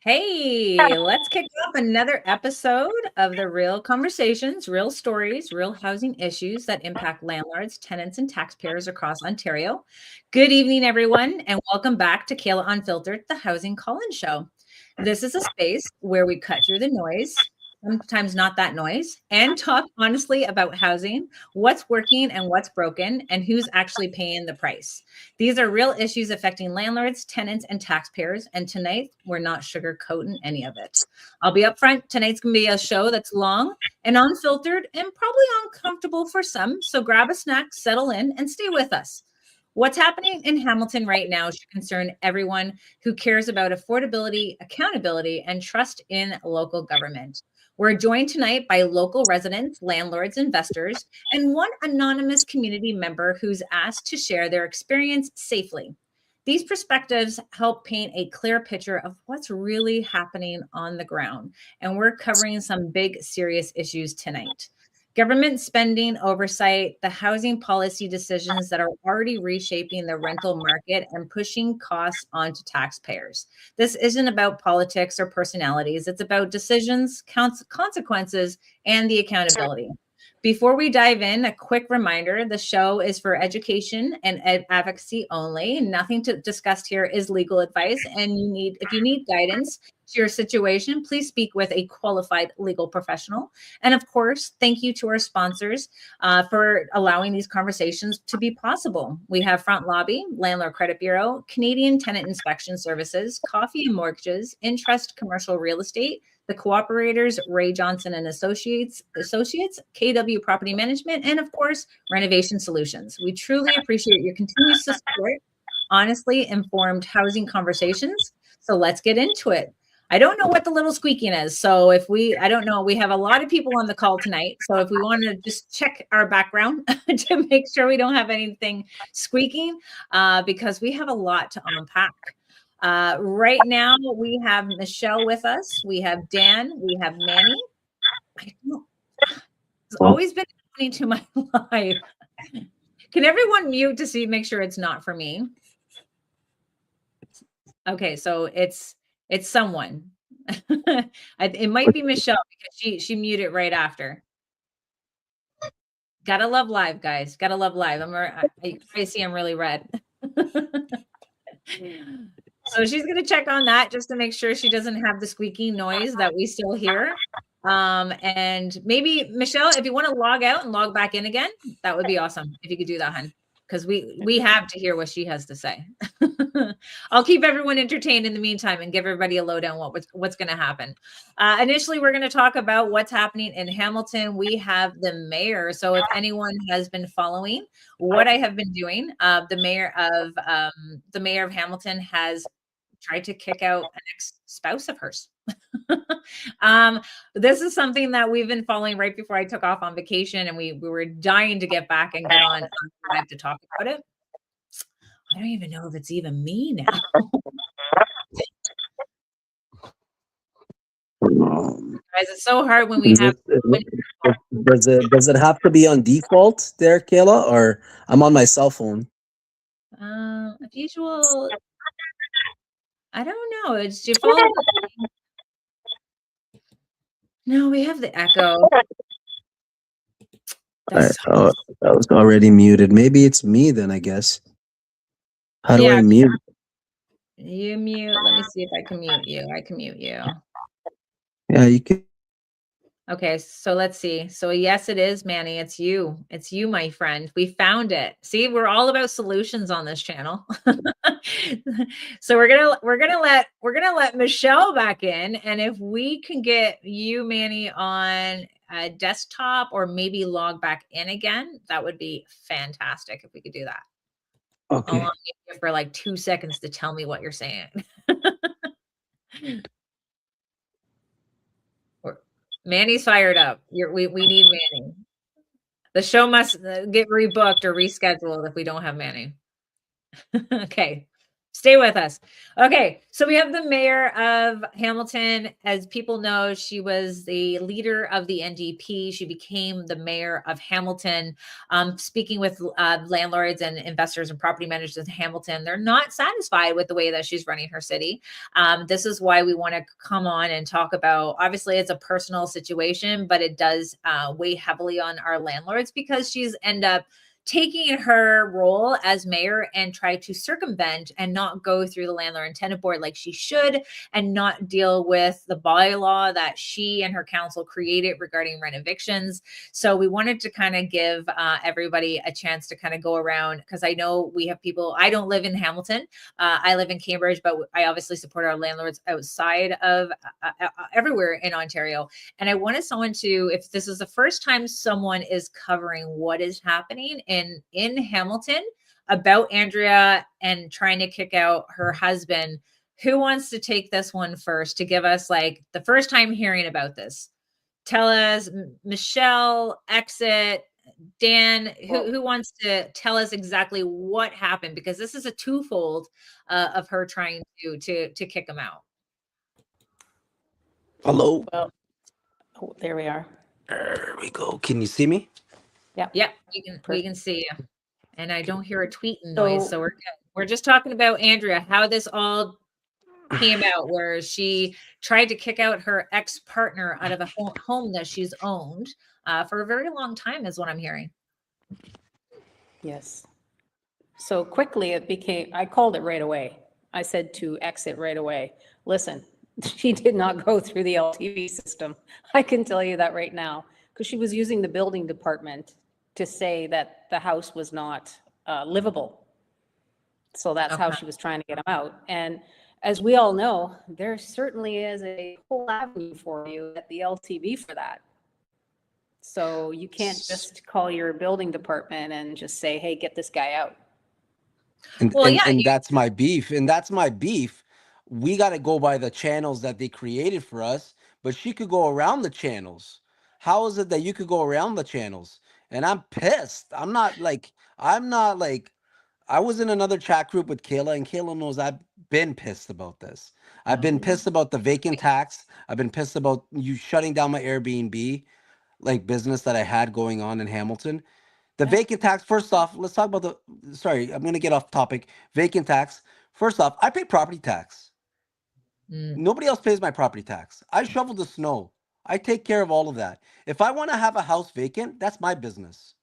Hey, let's kick off another episode of the Real Conversations, Real Stories, Real Housing Issues that impact landlords, tenants, and taxpayers across Ontario. Good evening, everyone, and welcome back to Kayla Unfiltered, the Housing Call-In Show. This is a space where we cut through the noise, sometimes not that noise, and talk honestly about housing, what's working and what's broken, and who's actually paying the price. These are real issues affecting landlords, tenants, and taxpayers. And tonight, we're not sugarcoating any of it. I'll be upfront. Tonight's going to be a show that's long and unfiltered and probably uncomfortable for some. So grab a snack, settle in, and stay with us. What's happening in Hamilton right now should concern everyone who cares about affordability, accountability, and trust in local government. We're joined tonight by local residents, landlords, investors, and one anonymous community member who's asked to share their experience safely. These perspectives help paint a clear picture of what's really happening on the ground, and we're covering some big, serious issues tonight. Government spending oversight, the housing policy decisions that are already reshaping the rental market and pushing costs onto taxpayers. This isn't about politics or personalities. It's about decisions, consequences, and the accountability. Before we dive in, a quick reminder, the show is for education and advocacy only. Nothing discussed here is legal advice. And if you need guidance to your situation, please speak with a qualified legal professional. And of course, thank you to our sponsors for allowing these conversations to be possible. We have Front Lobby, Landlord Credit Bureau, Canadian Tenant Inspection Services, Coffee and Mortgages, Intrust Commercial Real Estate, the Cooperators, Ray Johnson and Associates, KW Property Management, and of course, Renovation Solutions. We truly appreciate your continued support, honestly informed housing conversations. So let's get into it. I don't know what the little squeaking is. So I don't know, we have a lot of people on the call tonight. So if we want to just check our background to make sure we don't have anything squeaking, because we have a lot to unpack. Right now, we have Michelle with us. We have Dan. We have Manny. It's always been happening to my life. Can everyone mute to make sure it's not for me? Okay, so it's someone. It might be Michelle because she muted right after. Gotta love live, guys. Gotta love live. I see I'm really red. So she's going to check on that just to make sure she doesn't have the squeaky noise that we still hear. And maybe Michelle, if you want to log out and log back in again, that would be awesome if you could do that, hun, because we have to hear what she has to say. I'll keep everyone entertained in the meantime and give everybody a lowdown what's going to happen. Initially, we're going to talk about what's happening in Hamilton. We have the mayor. So if anyone has been following what I have been doing, the mayor of Hamilton has tried to kick out an ex-spouse of hers. This is something that we've been following right before I took off on vacation, and we were dying to get back and get on live to talk about it. I don't even know if it's even me now. Guys, it's so hard when we have. Does it have to be on default there, Kayla, or I'm on my cell phone? Usual. I don't know. It's default. No, we have the echo. I was already muted. Maybe it's me then, I guess. How do I mute? You mute. Let me see if I can mute you. I can mute you. Yeah, you can. Okay, so let's see. So yes, it is, Manny. It's you. It's you, my friend. We found it. See, we're all about solutions on this channel. So we're gonna let Michelle back in, and if we can get you, Manny, on a desktop or maybe log back in again, that would be fantastic if we could do that. Okay. I'll you for like 2 seconds to tell me what you're saying. Manny's fired up. We need Manny. The show must get rebooked or rescheduled if we don't have Manny. Okay. Stay with us. Okay, so we have the mayor of Hamilton. As people know, she was the leader of the NDP. She became the mayor of Hamilton. Speaking with landlords and investors and property managers in Hamilton, they're not satisfied with the way that she's running her city. This is why we want to come on and talk about, obviously it's a personal situation, but it does weigh heavily on our landlords because she's end up taking her role as mayor and try to circumvent and not go through the landlord and tenant board like she should, and not deal with the bylaw that she and her council created regarding rent evictions. So we wanted to kind of give everybody a chance to kind of go around, because I know we have people. I don't live in Hamilton. I live in Cambridge, but I obviously support our landlords outside of everywhere in Ontario. And I wanted someone to, if this is the first time someone is covering what is happening in Hamilton about Andrea and trying to kick out her husband, who wants to take this one first to give us like the first time hearing about this? Tell us, Michelle, Exit, Dan, who wants to tell us exactly what happened? Because this is a twofold of her trying to kick him out. Hello. Well, oh, there we are. There we go. Can you see me? Yeah, we can see you. And I don't hear a tweeting noise, so we're good. We're just talking about Andrea, how this all came out, where she tried to kick out her ex-partner out of a home that she's owned for a very long time, is what I'm hearing. Yes. So quickly it became, I called it right away. I said to Exit right away, listen, she did not go through the LTV system. I can tell you that right now, because she was using the building department to say that the house was not livable. So that's how she was trying to get him out. And as we all know, there certainly is a whole avenue for you at the LTV for that. So you can't just call your building department and just say, hey, get this guy out. And that's my beef. And that's my beef. We got to go by the channels that they created for us, but she could go around the channels. How is it that you could go around the channels? And I'm pissed. I'm not like, I was in another chat group with Kayla, and Kayla knows I've been pissed about this. I've been pissed about the vacant tax. I've been pissed about you shutting down my Airbnb, like business that I had going on in Hamilton. The vacant tax, first off, let's talk about sorry, I'm going to get off topic. Vacant tax. First off, I pay property tax. Nobody else pays my property tax. I shovel the snow. I take care of all of that. If I want to have a house vacant, that's my business.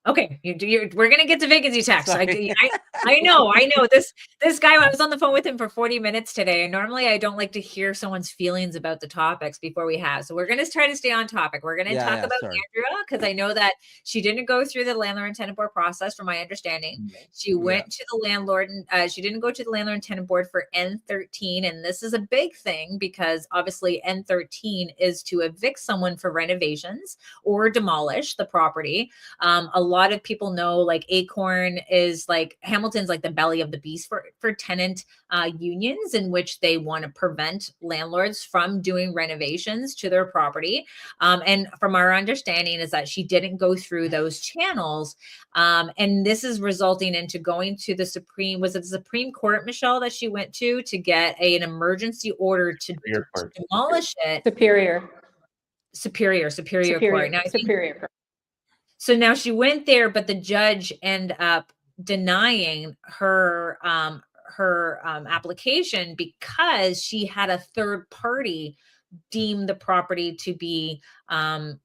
Okay, we're gonna get to vacancy tax. I know. This guy. I was on the phone with him for 40 minutes today, and normally I don't like to hear someone's feelings about the topics before we have. So we're gonna try to stay on topic. We're gonna talk about Andrea, because I know that she didn't go through the landlord and tenant board process, from my understanding. She went to the landlord, and she didn't go to the landlord and tenant board for N13, and this is a big thing because obviously N13 is to evict someone for renovations or demolish the property. A lot of people know, like, Acorn is like, Hamilton's like the belly of the beast for tenant unions, in which they want to prevent landlords from doing renovations to their property. And from our understanding is that she didn't go through those channels. And this is resulting into going to the Supreme Court, Michelle, that she went to get an emergency order to demolish it. Superior Court. Now, Superior. So now she went there, but the judge ended up denying her application because she had a third party deem the property to be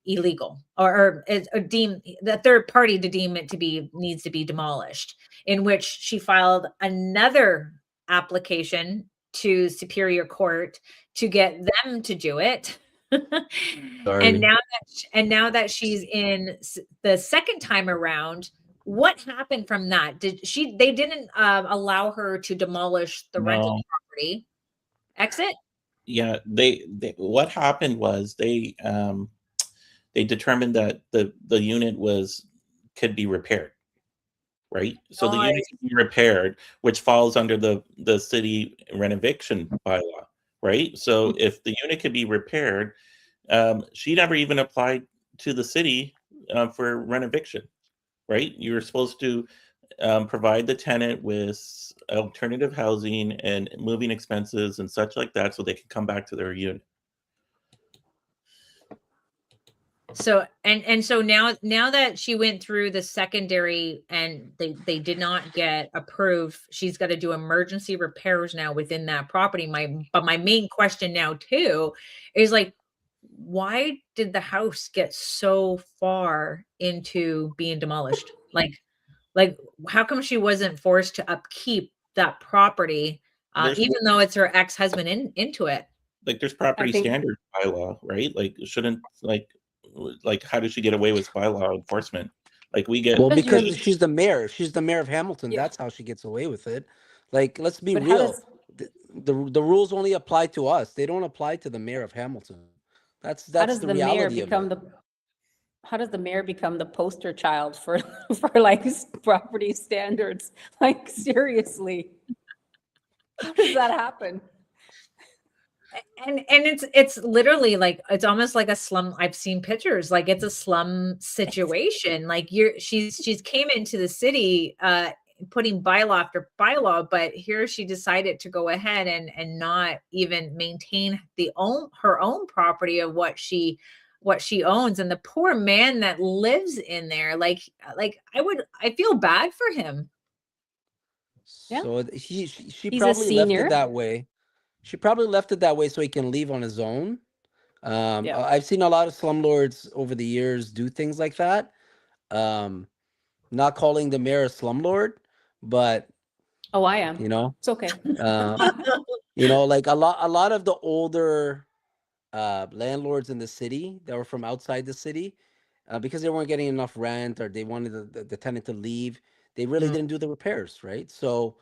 illegal, or deem the third party to deem it to be needs to be demolished, in which she filed another application to Superior Court to get them to do it. And now that she's in the second time around, what happened from that? They didn't allow her to demolish the rental property. Exit? Yeah, they what happened was they determined that the unit could be repaired. Right? So the unit can be repaired, which falls under the city rent eviction bylaw, right? So if the unit could be repaired, she never even applied to the city for rent eviction, right? You're supposed to provide the tenant with alternative housing and moving expenses and such like that, so they can come back to their unit. So so now that she went through the secondary and they did not get approved, she's got to do emergency repairs now within that property. But my main question now too is like, why did the house get so far into being demolished? Like how come she wasn't forced to upkeep that property, even though it's her ex-husband into it? Like there's property standards bylaw, right? Like shouldn't like how did she get away with bylaw enforcement? Like we get because she's the mayor. She's the mayor of Hamilton. Yeah. That's how she gets away with it. Like let's be real. The rules only apply to us. They don't apply to the mayor of Hamilton. That's the reality of it. How does the mayor become the poster child for like property standards? Like seriously, how does that happen? And it's literally like, it's almost like a slum. I've seen pictures, like it's a slum situation. Like she's came into the city putting bylaw after bylaw, but here she decided to go ahead and not even maintain her own property of what she owns. And the poor man that lives in there, like I feel bad for him. Yeah. So she probably left it that way. She probably left it that way so he can leave on his own. I've seen a lot of slumlords over the years do things like that. Not calling the mayor a slumlord, but I am. You know, it's okay. You know, like a lot of the older landlords in the city that were from outside the city, because they weren't getting enough rent or they wanted the tenant to leave, they really didn't do the repairs, right? So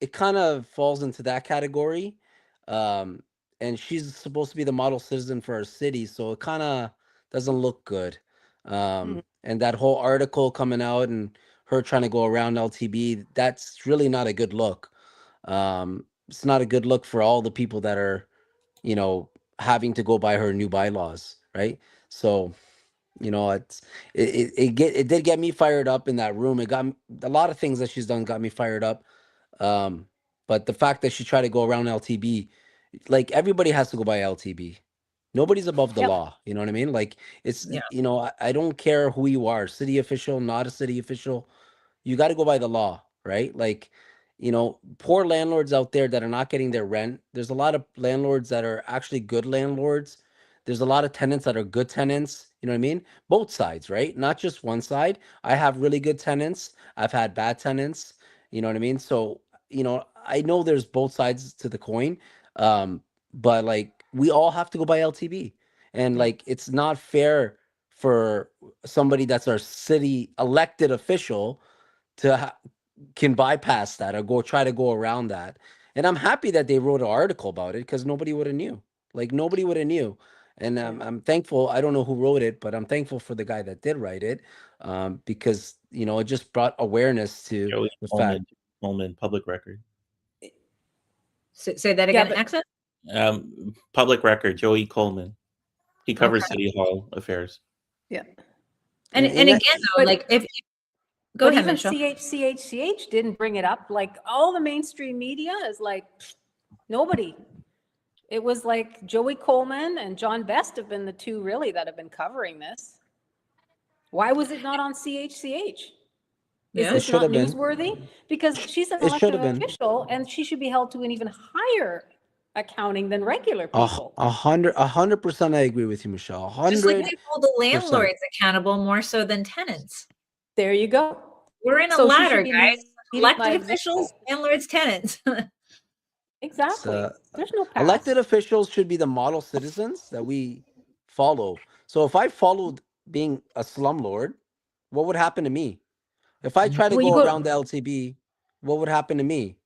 it kind of falls into that category. And she's supposed to be the model citizen for our city, so it kind of doesn't look good. And that whole article coming out and her trying to go around LTB, that's really not a good look. It's not a good look for all the people that are, you know, having to go by her new bylaws, right? So, you know, it did get me fired up in that room. It got a lot of things that she's done got me fired up. But the fact that she tried to go around LTB, like everybody has to go by LTB. Nobody's above the law. You know what I mean? Like it's, you know, I don't care who you are, city official, not a city official. You got to go by the law, right? Like, you know, poor landlords out there that are not getting their rent. There's a lot of landlords that are actually good landlords. There's a lot of tenants that are good tenants. You know what I mean? Both sides, right? Not just one side. I have really good tenants. I've had bad tenants. You know what I mean? So, you know, I know there's both sides to the coin. But like we all have to go by LTB, and like it's not fair for somebody that's our city elected official to can bypass that or try to go around that. And I'm happy that they wrote an article about it because nobody would have knew. Like nobody would have knew. And I'm thankful. I don't know who wrote it, but I'm thankful for the guy that did write it, because you know it just brought awareness to the fact. Coleman, public record. Say that again, accent. Public record, Joey Coleman. He covers City Hall affairs. Yeah. And again, though, like if go ahead, even CHCH didn't bring it up. Like all the mainstream media is like nobody. It was like Joey Coleman and John Best have been the two really that have been covering this. Why was it not on CHCH? Is this not newsworthy? Because she's an elected official and she should be held to an even higher accounting than regular people. 100%. I agree with you, Michelle. 100%. Just like they hold the landlords accountable more so than tenants. There you go. We're in a ladder, guys. Elected officials, landlords, tenants. Exactly. There's no pass. Elected officials should be the model citizens that we follow. So if I followed being a slumlord, what would happen to me? If I try to go around the LTB, what would happen to me?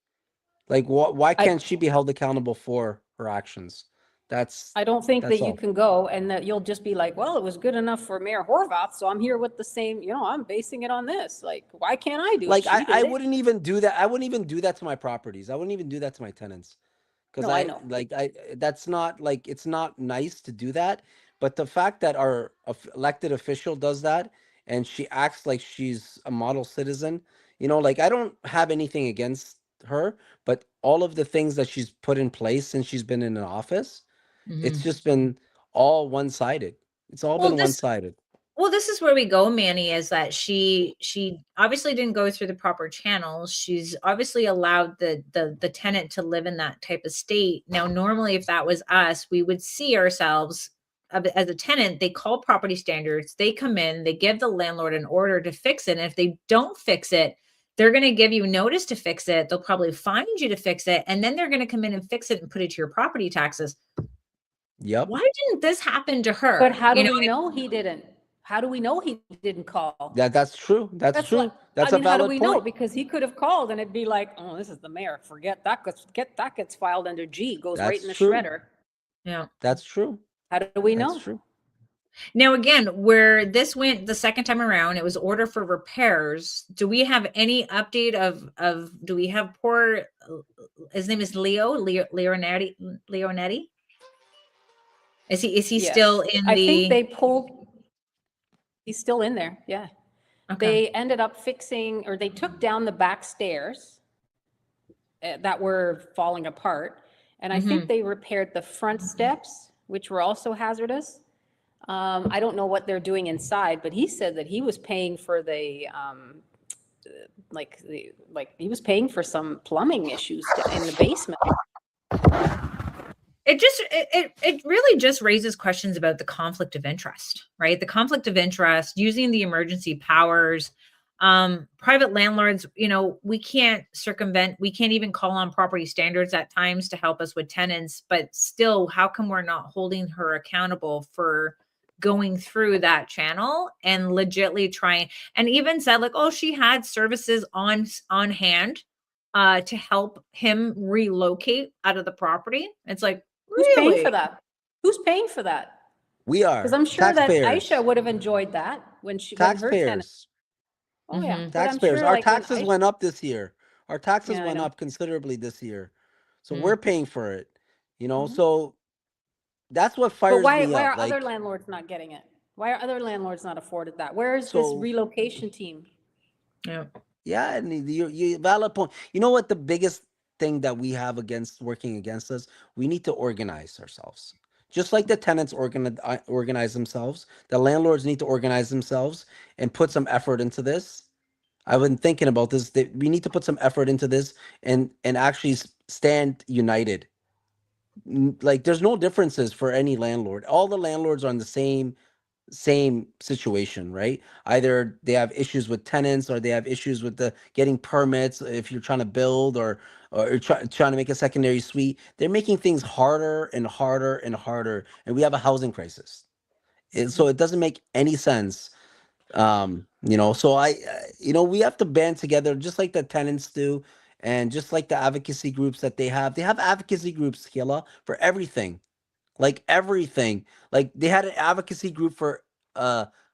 Like, why can't she be held accountable for her actions? I don't think that you can go and that you'll just be like, well, it was good enough for Mayor Horwath, so I'm here with the same, you know, I'm basing it on this. Like, why can't I do it? Like, I wouldn't even do that. I wouldn't even do that to my properties. I wouldn't even do that to my tenants. Because that's not like, it's not nice to do that. But the fact that our elected official does that and she acts like she's a model citizen, you know, like I don't have anything against her, but all of the things that she's put in place since she's been in an office, it's just been all one-sided. It's all been one-sided. Well, this is where we go, Manny, is that she obviously didn't go through the proper channels. She's obviously allowed the tenant to live in that type of state. Now, normally, if that was us, we would see ourselves as a tenant. They call property standards, they come in, they give the landlord an order to fix it. And if they don't fix it, they're going to give you notice to fix it. They'll probably fine you to fix it. And then they're going to come in and fix it and put it to your property taxes. Yep. Why didn't this happen to her? But how do we know he didn't? How do we know he didn't call? That's true. That's true. Like, That's a valid how do we point. know? Because he could have called and it'd be like, oh, this is the mayor. Forget that. That gets filed under G. Goes That's right in the true. shredder. Yeah, that's true. How do we know? That's true. Now, again, where this went the second time around, it was order for repairs. Do we have any update of do we have poor, his name is Leonetti? Is he Yes. still in I think they pulled, he's still in there. Yeah. Okay. They ended up fixing, or they took down the back stairs that were falling apart. And I think they repaired the front steps, which were also hazardous. I don't know what they're doing inside, but he said that he was paying for the, he was paying for some plumbing issues in the basement. It really just raises questions about the conflict of interest, right? The conflict of interest, using the emergency powers. Private landlords, we can't circumvent, we can't even call on property standards at times to help us with tenants, but still, how come we're not holding her accountable for going through that channel and legitly trying, and even said like, oh, she had services on hand to help him relocate out of the property. It's like, Who's really? paying for that? Who's paying for that? We are. Because I'm sure taxpayers. that Aisha would have enjoyed that when her tenant. Taxpayers. Oh yeah. But Taxpayers. I'm sure, Our like, when taxes went up this year. Our taxes Yeah, I went know. up considerably this year. So we're paying for it. Mhm. So that's what But fires why me are up. other landlords not getting it? Why are other landlords not afforded that? Where is this relocation team? Yeah. And you valid point. You know what the biggest thing that we have working against us? We need to organize ourselves. Just like the tenants organize themselves, the landlords need to organize themselves and put some effort into this. I've been thinking about this. We need to put some effort into this and actually stand united. Like, there's no differences for any landlord. All the landlords are on the same situation, right? Either they have issues with tenants or they have issues with the getting permits if you're trying to build or trying to make a secondary suite. They're making things harder and harder and harder, and we have a housing crisis. So it doesn't make any sense. So we have to band together just like the tenants do, and just like the advocacy groups that they have advocacy groups, Kayla, for everything. Like everything. Like they had an advocacy group for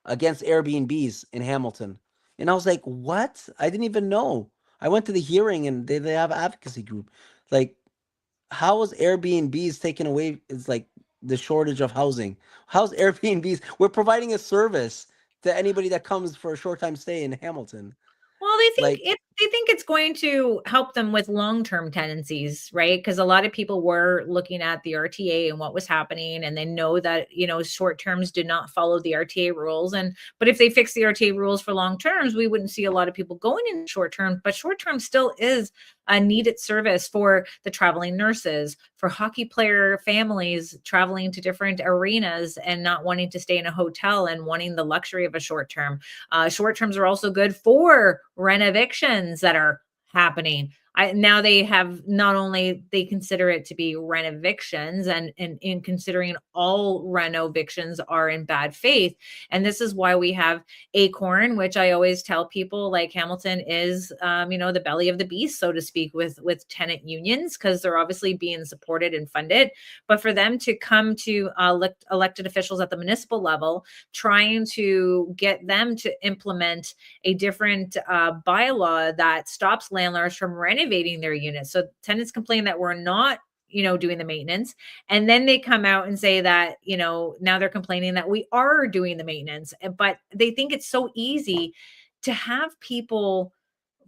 against Airbnbs in Hamilton. And I was like, what? I didn't even know. I went to the hearing and they have an advocacy group. Like, how is Airbnbs taken away? It's like the shortage of housing. How's Airbnbs? We're providing a service to anybody that comes for a short time stay in Hamilton. Well, they think it's going to help them with long-term tenancies, right? Because a lot of people were looking at the RTA and what was happening, and they know that short terms did not follow the RTA rules. But if they fix the RTA rules for long terms, we wouldn't see a lot of people going in short term. But short term still is a needed service for the traveling nurses, for hockey player families traveling to different arenas and not wanting to stay in a hotel and wanting the luxury of a short term. Short terms are also good for rent evictions that are happening. Now they have not only they consider it to be rent evictions and in considering all reno evictions are in bad faith. And this is why we have Acorn, which I always tell people, like, Hamilton is, the belly of the beast, so to speak, with tenant unions, because they're obviously being supported and funded. But for them to come to elected officials at the municipal level, trying to get them to implement a different bylaw that stops landlords from renovating their units. So tenants complain that we're not, doing the maintenance. And then they come out and say that, now they're complaining that we are doing the maintenance. But they think it's so easy to have people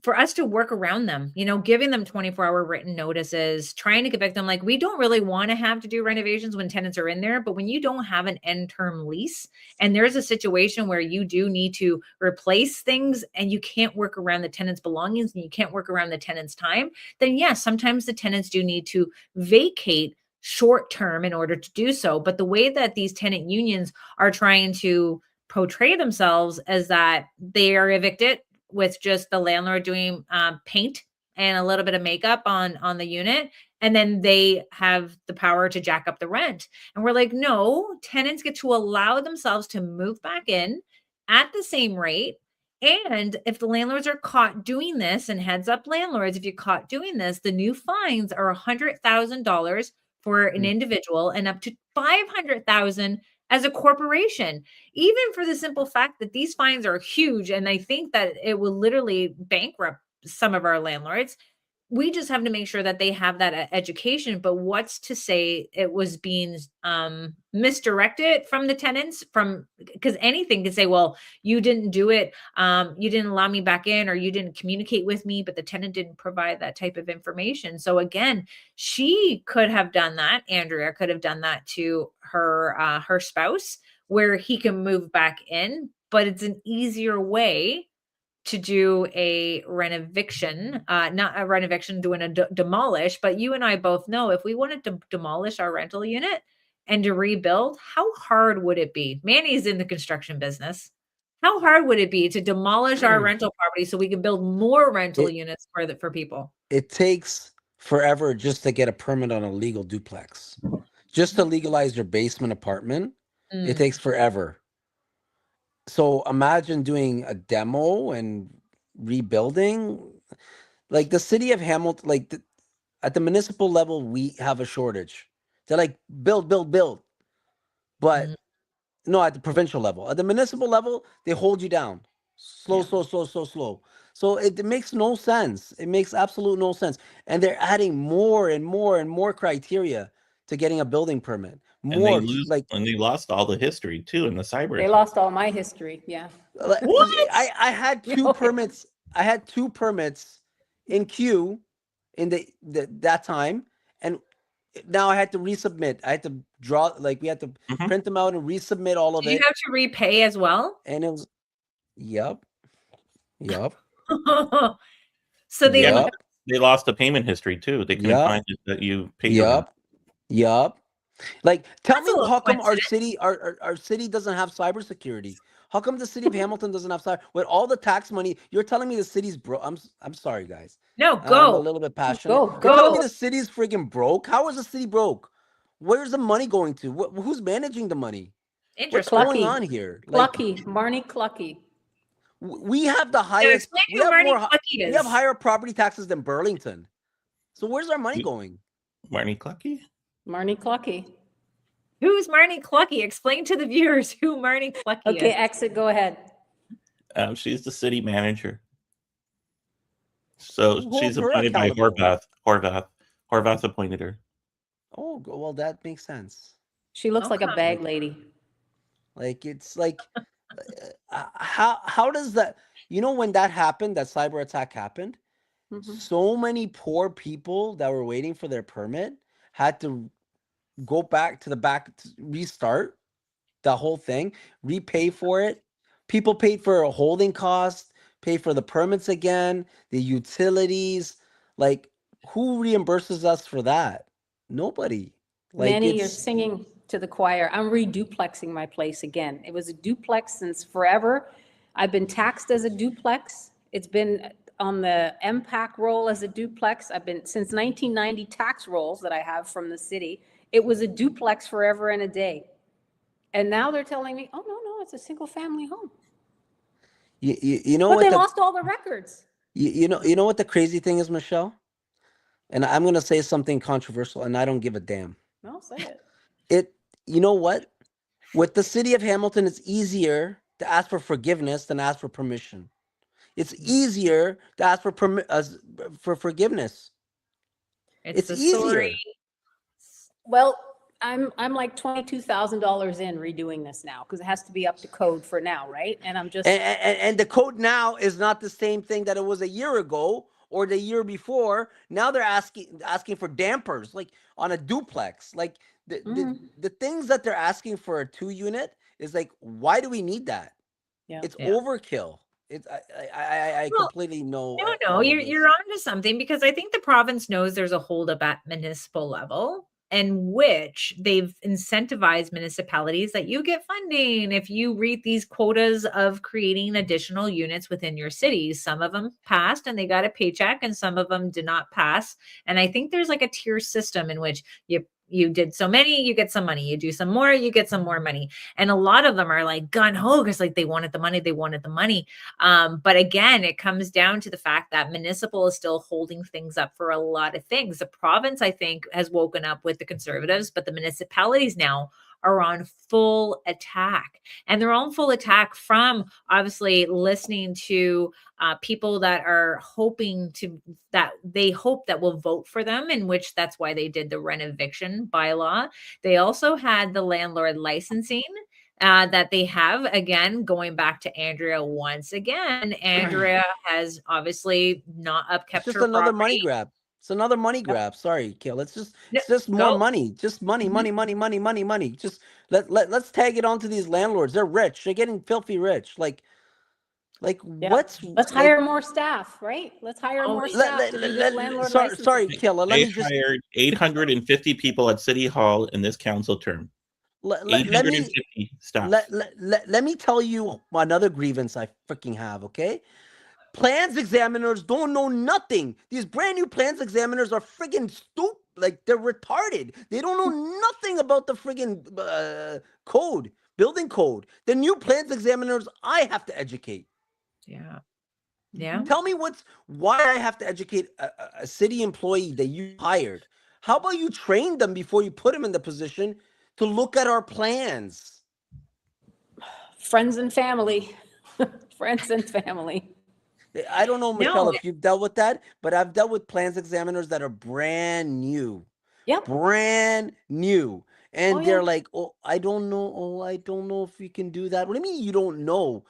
for us to work around them, giving them 24-hour written notices, trying to convict them. Like, we don't really want to have to do renovations when tenants are in there, but when you don't have an end term lease and there's a situation where you do need to replace things and you can't work around the tenant's belongings and you can't work around the tenant's time, then yes, sometimes the tenants do need to vacate short term in order to do so. But the way that these tenant unions are trying to portray themselves is that they are evicted with just the landlord doing paint and a little bit of makeup on the unit, and then they have the power to jack up the rent. And we're like, no, tenants get to allow themselves to move back in at the same rate. And if the landlords are caught doing this, and heads up landlords, if you're caught doing this, the new fines are $100,000 for an individual and up to $500,000 as a corporation, even for the simple fact that these fines are huge. And I think that it will literally bankrupt some of our landlords. We just have to make sure that they have that education. But what's to say it was being misdirected from the tenants? Because anything can say, well, you didn't do it, you didn't allow me back in, or you didn't communicate with me, but the tenant didn't provide that type of information. So again, she could have done that. Andrea could have done that to her spouse, where he can move back in, but it's an easier way to do a renoviction, not a renoviction, doing a demolish. But you and I both know, if we wanted to demolish our rental unit and to rebuild, how hard would it be? Manny's in the construction business. How hard would it be to demolish our rental property so we can build more rental units for people? It takes forever just to get a permit on a legal duplex. Just to legalize your basement apartment, it takes forever. So imagine doing a demo and rebuilding. Like the city of Hamilton, like at the municipal level, we have a shortage. They're like, build. But no, at the provincial level. At the municipal level, they hold you down. Slow. So it makes no sense. It makes absolute no sense. And they're adding more and more criteria to getting a building permit. More, and they lost all the history too in the cyber. They lost all my history. Yeah. What? I had two permits. I had two permits in queue in that time, and now I had to resubmit. I had to draw, like, we had to print them out and resubmit all of it. You have to repay as well? And it was, yep. So they lost the payment history too. They couldn't find it that you paid. Yep. Like, tell me, how come our city doesn't have cybersecurity? How come the city of Hamilton doesn't have cyber? With all the tax money, you're telling me the city's broke. I'm sorry, guys. No, go. I'm a little bit passionate. Go. You're telling me the city's freaking broke? How is the city broke? Where's the money going to? Who's managing the money? What's going on here? Clucky, Marnie Clucky. We have the highest. We have higher property taxes than Burlington. So where's our money going? Marnie Clucky? Marnie Clucky. Who's Marnie Clucky? Explain to the viewers who Marnie Clucky is. Okay, exit, go ahead. She's the city manager. So she's appointed by Horwath. Horwath appointed her. Oh, well, that makes sense. She looks like a bag lady. Like, it's like, how does that, when that happened, that cyber attack happened, so many poor people that were waiting for their permit had to go back to restart the whole thing, repay for it. People paid for a holding cost, pay for the permits again, the utilities. Like, who reimburses us for that? Nobody. Like, Manny, you're singing to the choir. I'm reduplexing my place again. It was a duplex since forever. I've been taxed as a duplex. It's been on the MPAC roll as a duplex. I've been since 1990 tax rolls that I have from the city. It was a duplex forever and a day. And now they're telling me, oh, no, it's a single family home. You know but what? They lost all the records. You know what the crazy thing is, Michelle? And I'm going to say something controversial, and I don't give a damn. No, say it. You know what? With the city of Hamilton, it's easier to ask for forgiveness than ask for permission. It's easier to ask for forgiveness. It's easier. Story. Well, I'm like $22,000 in redoing this now because it has to be up to code for now, right? And I'm just and the code now is not the same thing that it was a year ago or the year before. Now they're asking for dampers, like on a duplex. Like the things that they're asking for a 2-unit is like, why do we need that? Yeah. It's overkill. It's I completely know. No, you're onto something, because I think the province knows there's a holdup at municipal level, in which they've incentivized municipalities that you get funding if you reach these quotas of creating additional units within your cities. Some of them passed and they got a paycheck, and some of them did not pass. And I think there's like a tier system in which you did so many, you get some money. You do some more, you get some more money. And a lot of them are like gun ho, because like they wanted the money. But again, it comes down to the fact that municipal is still holding things up for a lot of things. The province, I think, has woken up with the Conservatives, but the municipalities now are on full attack. And they're on full attack from obviously listening to people that are that they hope that will vote for them, in which that's why they did the rent eviction bylaw. They also had the landlord licensing that they have, again, going back to Andrea once again. Andrea has obviously not upkept her another property. money grab. It's another money grab. Sorry, Kayla. It's just more money. Just money. Just let's tag it onto these landlords. They're rich. They're getting filthy rich. Let's hire more staff, right? Let's hire more staff to do this landlord licensing. Sorry, Kayla. They hired 850 people at City Hall in this council term. Let me tell you another grievance I freaking have, okay? Plans examiners don't know nothing. These brand new plans examiners are friggin' stupid. Like, they're retarded. They don't know nothing about the friggin' code, building code. The new plans examiners, I have to educate. Yeah. Tell me why I have to educate a city employee that you hired. How about you train them before you put them in the position to look at our plans? Friends and family. Friends and family. I don't know, Michelle, if you've dealt with that, but I've dealt with plans examiners that are brand new. Yep. Brand new. And they're like, I don't know if you can do that. What do you mean you don't know?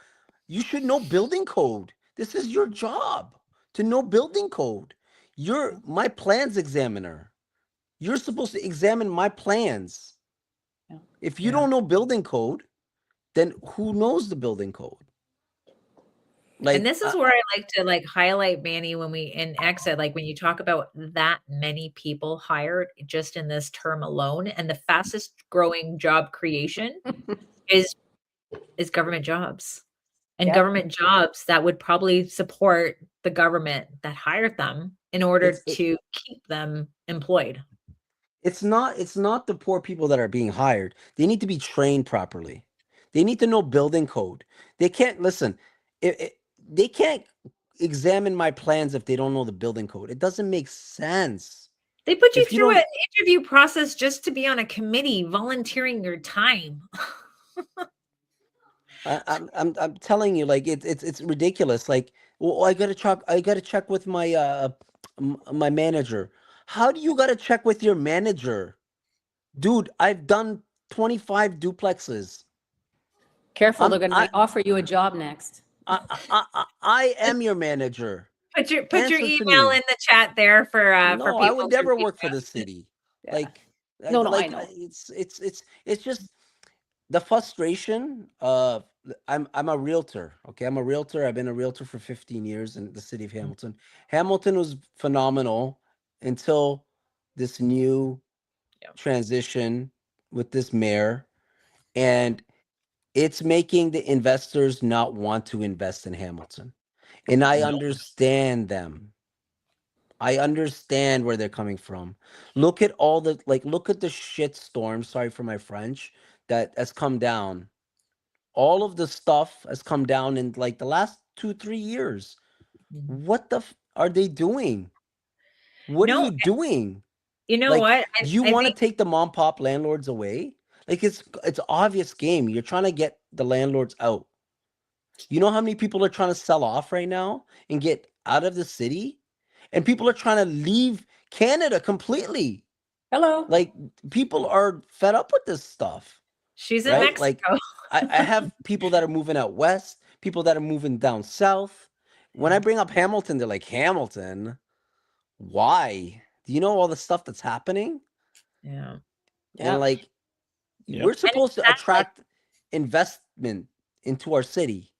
You should know building code. This is your job to know building code. You're my plans examiner. You're supposed to examine my plans. Yeah. If you don't know building code, then who knows the building code? And this is where I like to highlight, Manny, when we in exit, like when you talk about that many people hired just in this term alone, and the fastest growing job creation is government jobs, and government jobs that would probably support the government that hired them in order to keep them employed. It's not the poor people that are being hired. They need to be trained properly. They need to know building code. They can't listen. They can't examine my plans if they don't know the building code. It doesn't make sense. They put you through an interview process just to be on a committee, volunteering your time. I'm telling you, like it's ridiculous. Like, well, I gotta check with my my manager. How do you gotta check with your manager, dude? I've done 25 duplexes. Careful, they're gonna offer you a job next. I am your manager. Put your email in the chat there for people. I would never work for the city. Yeah. I know. It's just the frustration of I'm a realtor. Okay, I'm a realtor. I've been a realtor for 15 years in the city of Hamilton. Hamilton was phenomenal until this new transition with this mayor, and it's making the investors not want to invest in Hamilton. And I understand them. I understand where they're coming from. Look at all the look at the shit storm, sorry for my French, that has come down. All of the stuff has come down in the last 2-3 years. What the are they doing? What are you doing? You know what? You want to take the mom pop landlords away? It's obvious game. You're trying to get the landlords out. You know how many people are trying to sell off right now and get out of the city? And people are trying to leave Canada completely. Hello. Like, people are fed up with this stuff. She's in right? Like, Mexico. I have people that are moving out west, people that are moving down south. When I bring up Hamilton, they're like, Hamilton? Why? Do you know all the stuff that's happening? Yeah. And like, Yep. we're supposed to exactly. attract investment into our city.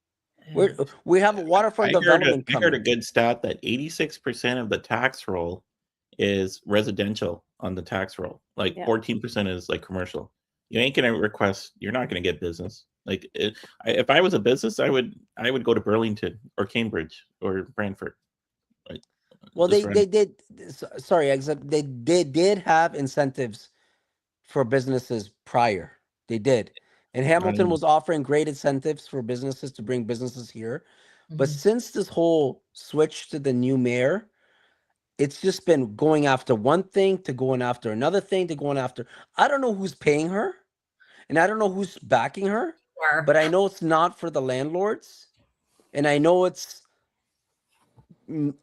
We have a waterfront I development heard a coming. good stat that 86% of the tax roll is residential on the tax roll. Like 14% is like commercial. You ain't gonna request. You're not gonna get business. Like if I was a business, I would go to Burlington or Cambridge or Brantford. Like, Well, just they did. Sorry, except they did have incentives for businesses prior. They did. And Hamilton was offering great incentives for businesses to bring businesses here. But since this whole switch to the new mayor, it's just been going after one thing to going after another thing to going after. I don't know who's paying her and I don't know who's backing her, but I know it's not for the landlords. And I know it's,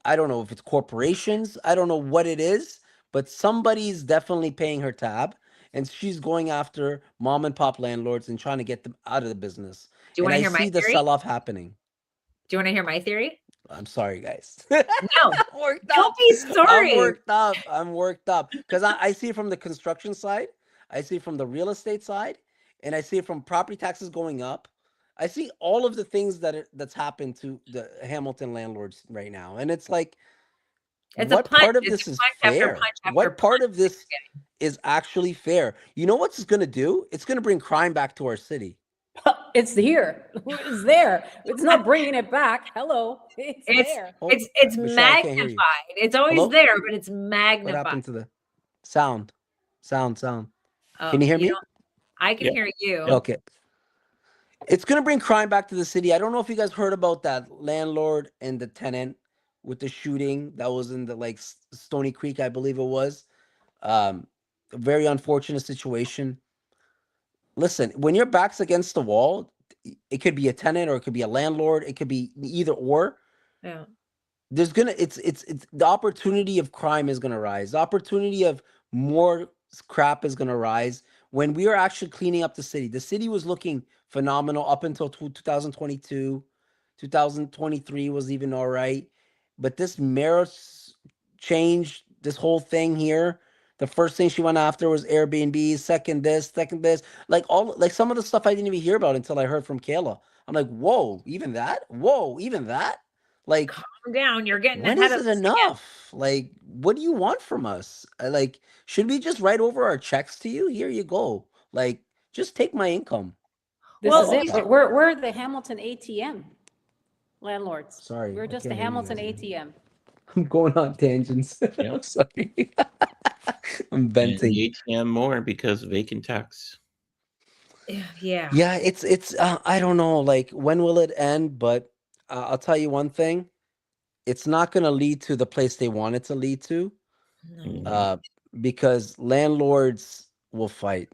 I don't know if it's corporations. I don't know what it is, but somebody's definitely paying her tab. And she's going after mom and pop landlords and trying to get them out of the business. Do you want to hear my see the theory? sell-off happening. Do you want to hear my theory? I'm sorry, guys. No, don't be sorry. I'm worked up because I see it from the construction side. I see it from the real estate side, and I see it from property taxes going up. I see all of the things that's happened to the Hamilton landlords right now, and it's like, what part of this is fair? What part of this is actually fair? You know what's going to do? It's going to bring crime back to our city. It's here. It's there. It's not bringing it back. Hello. It's there. It's Michelle, magnified. It's always there, but it's magnified. What happened to the sound? Oh, can you hear me? I can hear you. Okay. It's going to bring crime back to the city. I don't know if you guys heard about that landlord and the tenant with the shooting that was in the Stony Creek, I believe it was. A very unfortunate situation. Listen, when your back's against the wall, it could be a tenant or it could be a landlord. It could be either or. Yeah. There's it's the opportunity of crime is gonna rise. The opportunity of more crap is gonna rise when we are actually cleaning up the city. The city was looking phenomenal up until 2022. 2023 was even all right. But this mayor changed this whole thing here. The first thing she went after was Airbnb, second this, like some of the stuff I didn't even hear about until I heard from Kayla. I'm like, whoa, even that? Whoa, even that? Like, calm down. You're getting when ahead is of it enough? Like, what do you want from us? Like, should we just write over our checks to you? Here you go. Like, just take my income. This is it. We're the Hamilton ATM landlords. Sorry, we're just the Hamilton ATM. I'm going on tangents. I'm sorry. I'm venting. And the ATM more because vacant tax. Yeah. Yeah, it's I don't know, like, when will it end? But I'll tell you one thing. It's not going to lead to the place they want it to lead to. No. Because landlords will fight.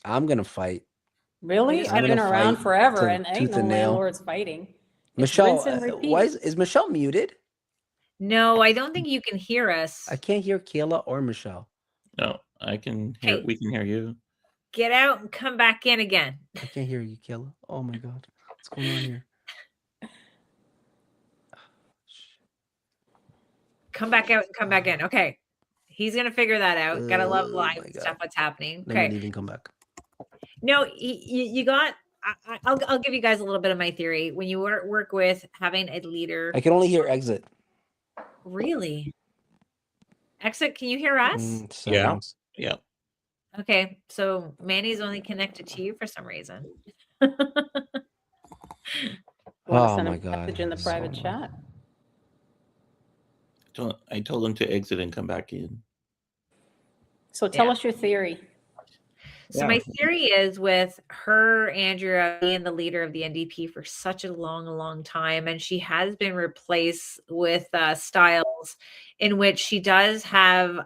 I'm going to fight. Really? I've been around forever and ain't no landlords fighting. Michelle, why is Michelle muted? No, I don't think you can hear us. I can't hear Kayla or Michelle. No, I can hear. We can hear you. Get out and come back in again. I can't hear you, Kayla. Oh my God, what's going on here? Come back out and come back in. Okay, he's gonna figure that out. Gotta love live stuff. What's happening? Okay, let me even come back. No, you got. I'll give you guys a little bit of my theory. When you work with having a leader, I can only hear exit. Really? Exit, can you hear us? Yeah. Okay, so Manny's only connected to you for some reason. Oh my God! Message in the private chat. I told him to exit and come back in. So tell us your theory. So my theory is with her, Andrea, being the leader of the NDP for such a long time, and she has been replaced with styles in which she does have,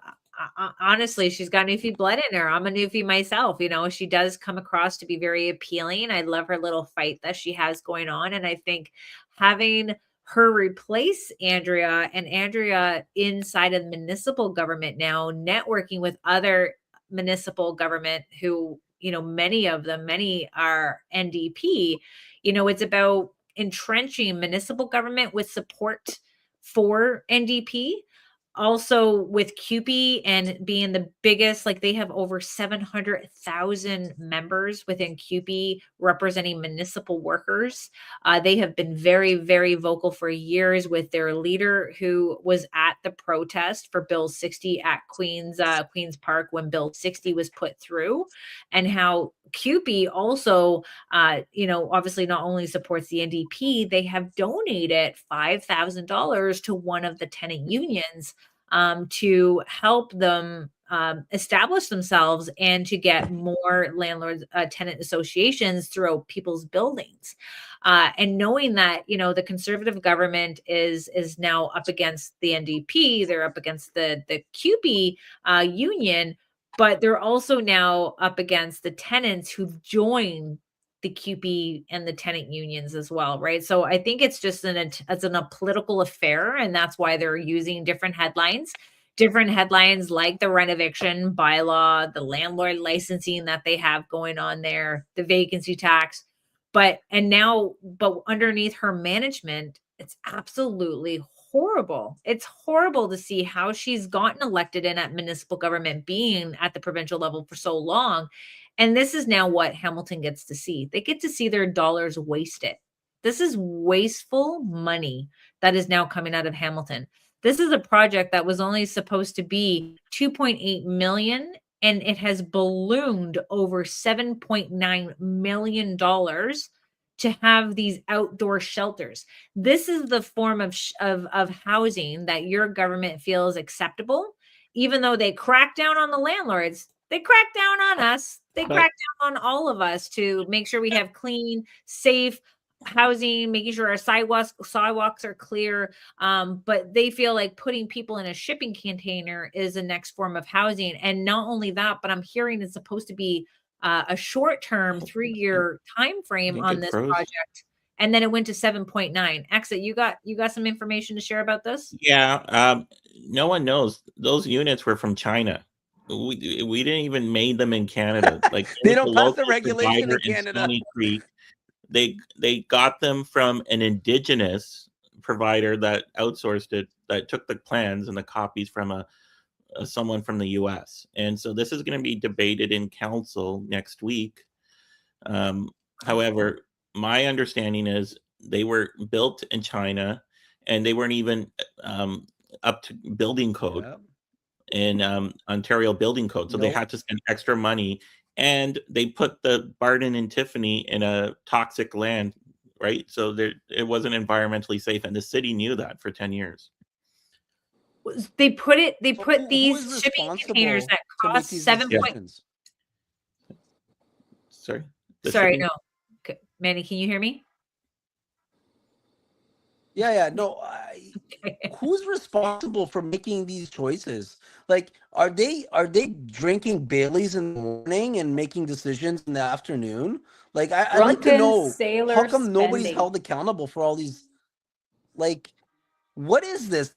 honestly, she's got Newfie blood in her. I'm a Newfie myself. She does come across to be very appealing. I love her little fight that she has going on. And I think having her replace Andrea, and Andrea inside of municipal government now, networking with other municipal government who, many are NDP. It's about entrenching municipal government with support for NDP. Also with CUPE and being the biggest, like they have over 700,000 members within CUPE representing municipal workers. They have been very, very vocal for years with their leader who was at the protest for Bill 60 at Queen's Park when Bill 60 was put through, and how CUPE also, obviously not only supports the NDP, they have donated $5,000 to one of the tenant unions to help them establish themselves and to get more landlord tenant associations throughout people's buildings. And knowing that, the conservative government is now up against the NDP, they're up against the CUPE union, but they're also now up against the tenants who've joined the CUPE and the tenant unions as well, right? So I think it's just a political affair, and that's why they're using different headlines like the rent eviction bylaw, the landlord licensing that they have going on there, the vacancy tax. But underneath her management, it's absolutely horrible. It's horrible to see how she's gotten elected in at municipal government, being at the provincial level for so long. And this is now what Hamilton gets to see. They get to see their dollars wasted. This is wasteful money that is now coming out of Hamilton. This is a project that was only supposed to be $2.8 million, and it has ballooned over $7.9 million to have these outdoor shelters. This is the form of housing that your government feels acceptable, even though they crack down on the landlords. They crack down on us. They crack down on all of us to make sure we have clean, safe housing, making sure our sidewalks are clear. But they feel like putting people in a shipping container is the next form of housing. And not only that, but I'm hearing it's supposed to be a short-term 3-year time frame on this project. And then it went to 7.9. Exit, you got some information to share about this? Yeah. No one knows. Those units were from China. We didn't even make them in Canada. Like they don't pass the regulation in Canada. Stony Creek, they got them from an indigenous provider that outsourced it, that took the plans and the copies from someone from the US. And so this is going to be debated in council next week. However, my understanding is they were built in China and they weren't even up to building code. Yep. In Ontario building code. So they had to spend extra money, and they put the Barton and Tiffany in a toxic land, right? So it wasn't environmentally safe, and the city knew that for 10 years. They put these shipping containers that cost 7. Sorry, no. Okay. Manny, can you hear me? Yeah. No, who's responsible for making these choices? Like, are they drinking Baileys in the morning and making decisions in the afternoon? Like, I'd like to know how come nobody's held accountable for all these. Like, what is this?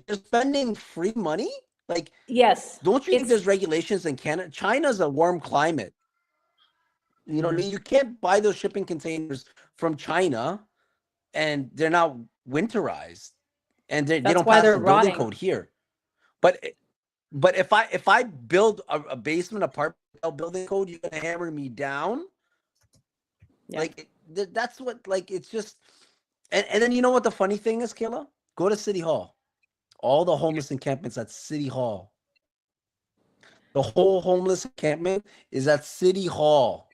They're spending free money? Like, yes. Don't you think there's regulations in Canada? China's a warm climate. You know what I mean? You can't buy those shipping containers from China, and they're not winterized, and they don't pass the building code here. But if I build a basement apartment building code, you're gonna hammer me down. Yeah. Like that's what, like, it's just, and then you know what the funny thing is, Kayla? Go to City Hall. All the homeless encampments at City Hall. The whole homeless encampment is at City Hall.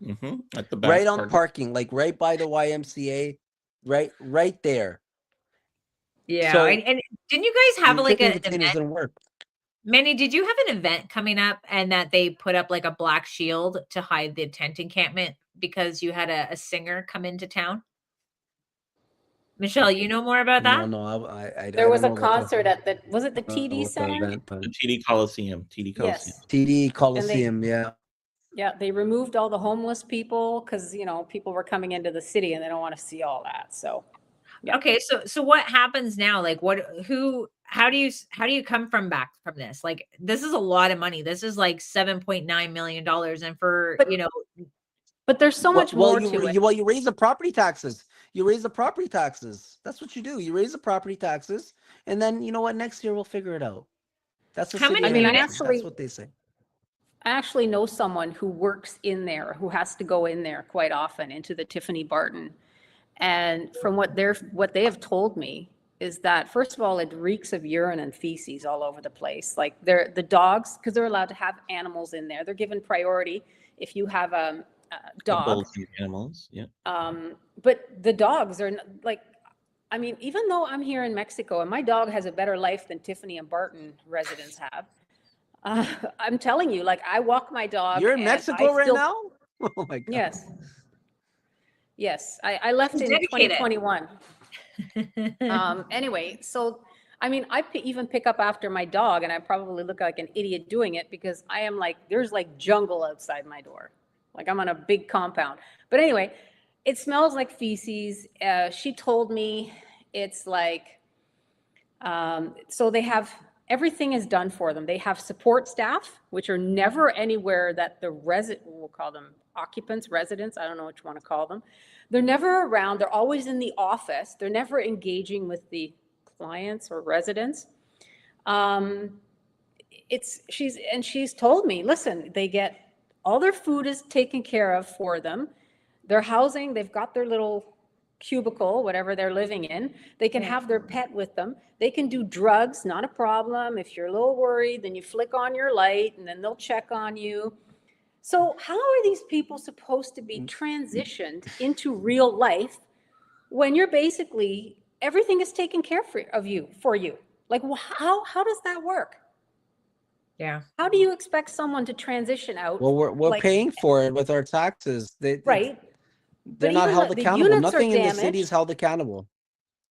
Mm-hmm. At the back, right on parking, like right by the YMCA, right there. Yeah, so, and didn't you guys have like an event? Work. Manny, did you have an event coming up and that they put up like a black shield to hide the tent encampment because you had a singer come into town? Michelle, you know more about that? No, there was a concert at the TD Center? Event, the TD Coliseum. Yes. TD Coliseum, yeah. Yeah, they removed all the homeless people because, people were coming into the city and they don't want to see all that. So Yeah. Okay, so what happens now? Like how do you come back from this? Like, this is a lot of money. This is like $7.9 million. And for, but there's so much more to it. You raise the property taxes. You raise the property taxes. That's what you do. You raise the property taxes, and then you know what? Next year we'll figure it out. That's what How many units? That's what they say. I actually know someone who works in there, who has to go in there quite often into the Tiffany Barton. And from what they have told me is that, first of all, it reeks of urine and feces all over the place. Like the dogs, because they're allowed to have animals in there, they're given priority if you have a dog. Animals, yeah. But the dogs are like, I mean, even though I'm here in Mexico and my dog has a better life than Tiffany and Barton residents have, I'm telling you, like, I walk my dog. You're in Mexico right now? Oh my God. Yes. I left in 2021. Anyway, so, I mean, I even pick up after my dog, and I probably look like an idiot doing it because I am like, there's like jungle outside my door. Like, I'm on a big compound. But anyway, it smells like feces. She told me it's like, so they have, everything is done for them. They have support staff, which are never anywhere that we'll call them occupants, residents, I don't know what you want to call them. They're never around. They're always in the office. They're never engaging with the clients or residents. She's told me, listen, they get all their food is taken care of for them. Their housing, they've got their little cubicle, whatever they're living in. They can have their pet with them. They can do drugs, not a problem. If you're a little worried, then you flick on your light and then they'll check on you. So how are these people supposed to be transitioned into real life when you're basically, everything is taken care for you? Like, how does that work? Yeah. How do you expect someone to transition out? Well, we're paying for it with our taxes. Right. They're not held accountable. Nothing in the city is held accountable.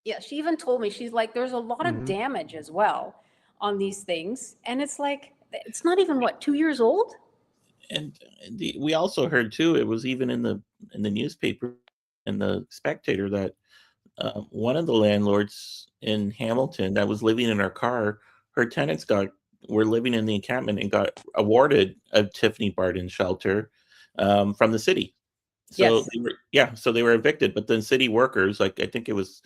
Yeah, she even told me, she's like, there's a lot of damage as well on these things. And it's like, it's not even 2 years old? And we also heard too, it was even in the newspaper and the Spectator that one of the landlords in Hamilton that was living in her car, her tenants were living in the encampment and got awarded a Tiffany Barton shelter from the city. So so they were evicted, but then city workers, like I think it was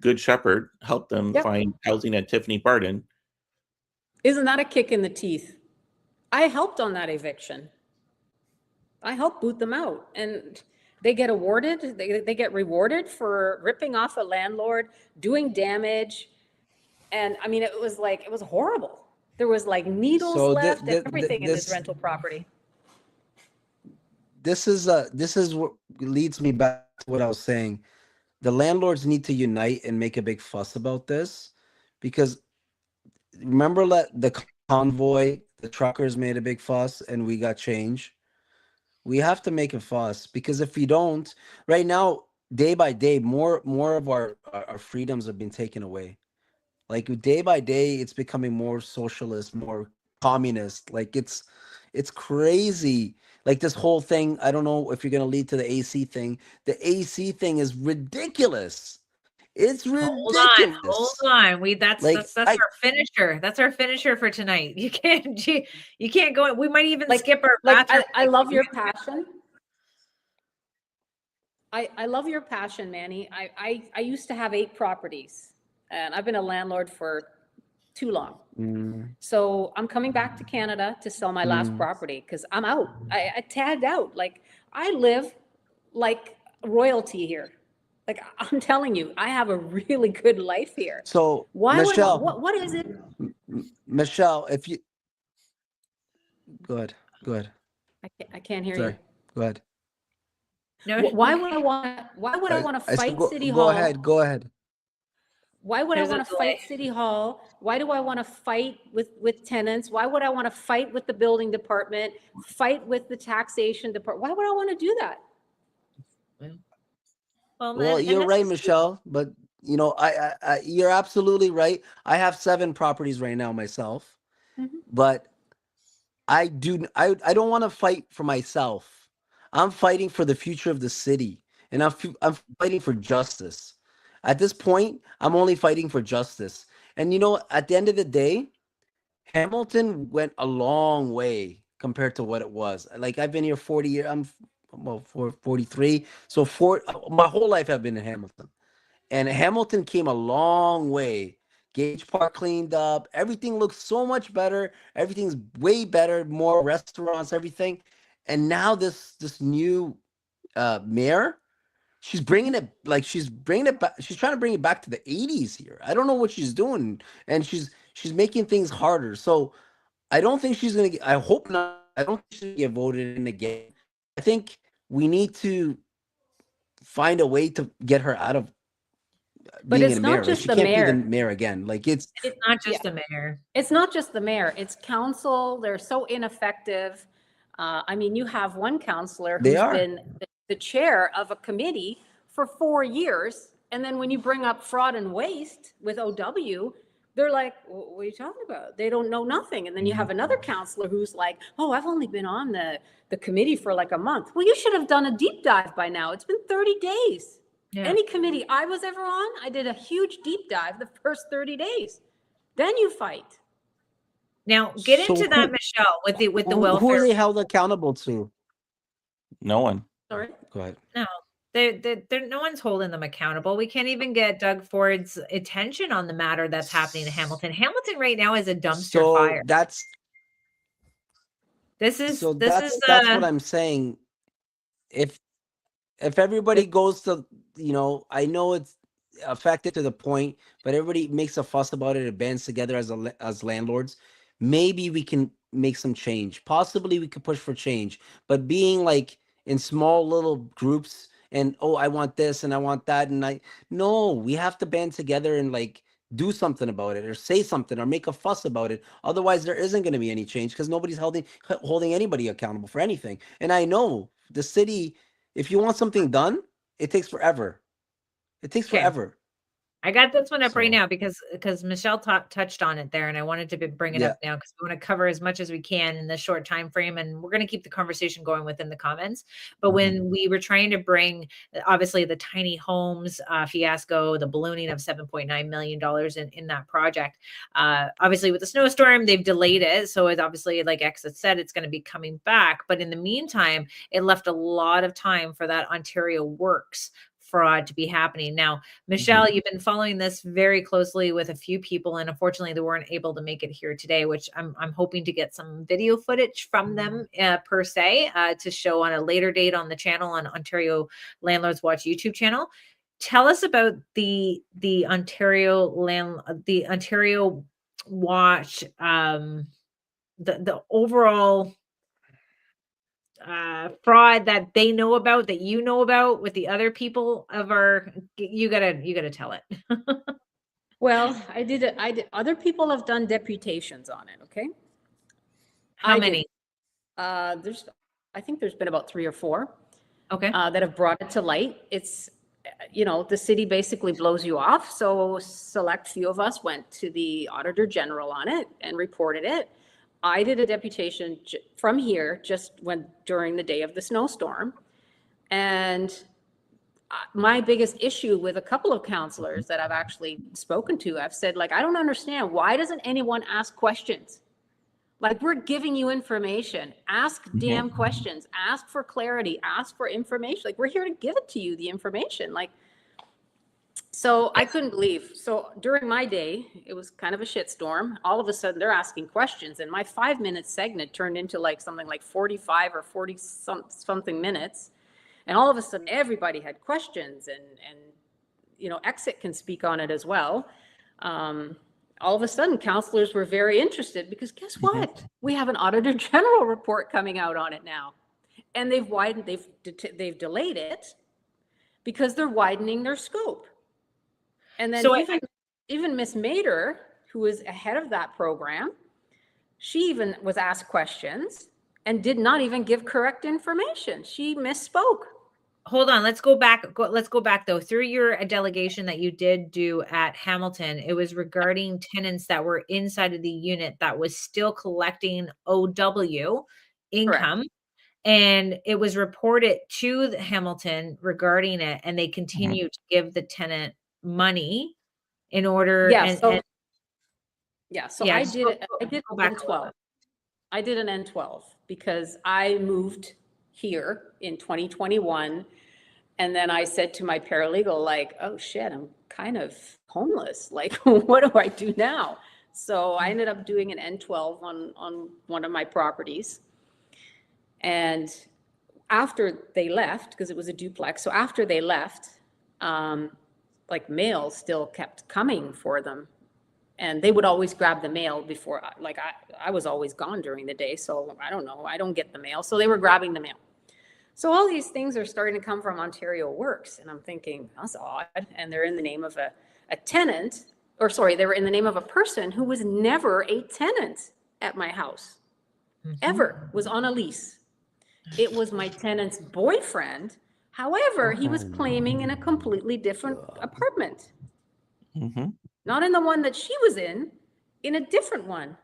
Good Shepherd, helped them find housing at Tiffany Barton. Isn't that a kick in the teeth? I helped on that eviction. I helped boot them out, and they get awarded, they get rewarded for ripping off a landlord, doing damage. And I mean, it was horrible. There was like needles left and everything in this rental property. This is what leads me back to what I was saying. The landlords need to unite and make a big fuss about this, because remember the convoy, the truckers made a big fuss and we got change. We have to make a fuss, because if we don't, right now, day by day, more of our freedoms have been taken away. Like day by day, it's becoming more socialist, more communist. Like it's crazy. Like this whole thing, I don't know if you're going to lead to the AC thing. The AC thing is ridiculous. It's ridiculous. Hold on. That's our finisher. That's our finisher for tonight. You can't go. We might even skip our bathroom. I love your passion. I love your passion, Manny. I used to have 8 properties, and I've been a landlord for too long. So I'm coming back to Canada to sell my last property because I'm out. I tagged out. Like, I live like royalty here. Like, I'm telling you, I have a really good life here. So Michelle, what is it? Michelle, if you go ahead. I can't hear Sorry. you. Go ahead. No. Why would I want to fight City Hall? Go ahead. Why would I want to fight City Hall? Why do I want to fight with tenants? Why would I want to fight with the building department, fight with the taxation department? Why would I want to do that? Well, you're right, Michelle, but you know, I you're absolutely right. I have 7 properties right now myself, but I don't want to fight for myself. I'm fighting for the future of the city, and I'm fighting for justice. At this point, I'm only fighting for justice. And at the end of the day, Hamilton went a long way compared to what it was. Like, I've been here 40 years. I'm 43. So my whole life I've been in Hamilton. And Hamilton came a long way. Gage Park cleaned up. Everything looks so much better. Everything's way better. More restaurants, everything. And now this new mayor, she's bringing it back. She's trying to bring it back to the 80s here. I don't know what she's doing, and she's making things harder. So I don't think she's gonna get. I hope not. I don't think she's gonna get voted in again. I think we need to find a way to get her out of being it's a not mayor. just She the can't mayor. be the mayor again. Like, it's not just the mayor. It's not just the mayor, it's council. They're so ineffective. I mean, you have one councillor They who's are. been the chair of a committee for 4 years. And then when you bring up fraud and waste with OW, they're like, what are you talking about? They don't know nothing. And then you have another councillor who's like, oh, I've only been on the committee for like a month. Well, you should have done a deep dive by now. It's been 30 days. Yeah. Any committee I was ever on, I did a huge deep dive the first 30 days. Then you fight. Now get So into that, who- Michelle, with the who are welfare. they held accountable to? No one. Sorry. Go ahead. No, no one's holding them accountable. We can't even get Doug Ford's attention on the matter that's happening in Hamilton. Hamilton right now is a dumpster So fire. that's This is that's what I'm saying. If everybody goes to, I know it's affected to the point, but everybody makes a fuss about it and bands together as landlords, maybe we can make some change. Possibly we could push for change, but being like in small little groups and, oh, I want this and I want that, and no, we have to band together and like do something about it or say something or make a fuss about it. Otherwise there isn't going to be any change because nobody's holding anybody accountable for anything. And I know the city, if you want something done, it takes forever. It takes Okay. forever. I got this one up right So- now because Michelle touched on it there, and I wanted to bring it Yeah. up now because we want to cover as much as we can in this short time frame, and we're going to keep the conversation going within the comments. But when we were trying to bring, obviously, the tiny homes fiasco, the ballooning of $7.9 million in that project, obviously with the snowstorm, they've delayed it. So it's obviously, like X had said, it's going to be coming back. But in the meantime, it left a lot of time for that Ontario Works fraud to be happening. Now, Michelle, you've been following this very closely with a few people, and unfortunately they weren't able to make it here today, which I'm hoping to get some video footage from them per se to show on a later date on the channel, on Ontario Landlords Watch YouTube channel. Tell us about the Ontario Watch, the overall fraud that they know about, that you know about with the other people of our, you gotta tell it. Well, I did. Other people have done deputations on it. Okay. How many? I think there's been about 3 or 4. Okay. That have brought it to light. It's, the city basically blows you off. So select few of us went to the Auditor General on it and reported it. I did a deputation from here during the day of the snowstorm. And my biggest issue with a couple of counselors that I've actually spoken to, I've said, like, I don't understand. Why doesn't anyone ask questions? Like, we're giving you information. Ask damn questions. Ask for clarity. Ask for information. Like, we're here to give it to you, the information. Like, so I couldn't believe. So during my day, it was kind of a shitstorm. All of a sudden, they're asking questions, and my 5-minute segment turned into like something like 45 or 40 something minutes. And all of a sudden, everybody had questions, and Exit can speak on it as well. All of a sudden, counselors were very interested because guess what? We have an Auditor General report coming out on it now, and they've delayed it because they're widening their scope. And then So even Miss Mader, who is ahead of that program, she even was asked questions and did not even give correct information. She misspoke. Hold on, let's go back though. Through your delegation that you did do at Hamilton, it was regarding tenants that were inside of the unit that was still collecting OW income. Correct. And it was reported to the Hamilton regarding it, and they continued to give the tenant money in order Yeah. So Yeah, I just did go back a an little N12. I did an N12 because I moved here in 2021. And then I said to my paralegal, like, oh shit, I'm kind of homeless. Like, what do I do now? So I ended up doing an N12 on one of my properties. And after they left, because it was a duplex, so after they left, like mail still kept coming for them. And they would always grab the mail before, like I was always gone during the day. So I don't know, I don't get the mail. So they were grabbing the mail. So all these things are starting to come from Ontario Works. And I'm thinking, that's odd. And they're in the name of a tenant, or sorry, they were in the name of a person who was never a tenant at my house, ever, was on a lease. It was my tenant's boyfriend. However, he was claiming in a completely different apartment. Not in the one that she was in a different one.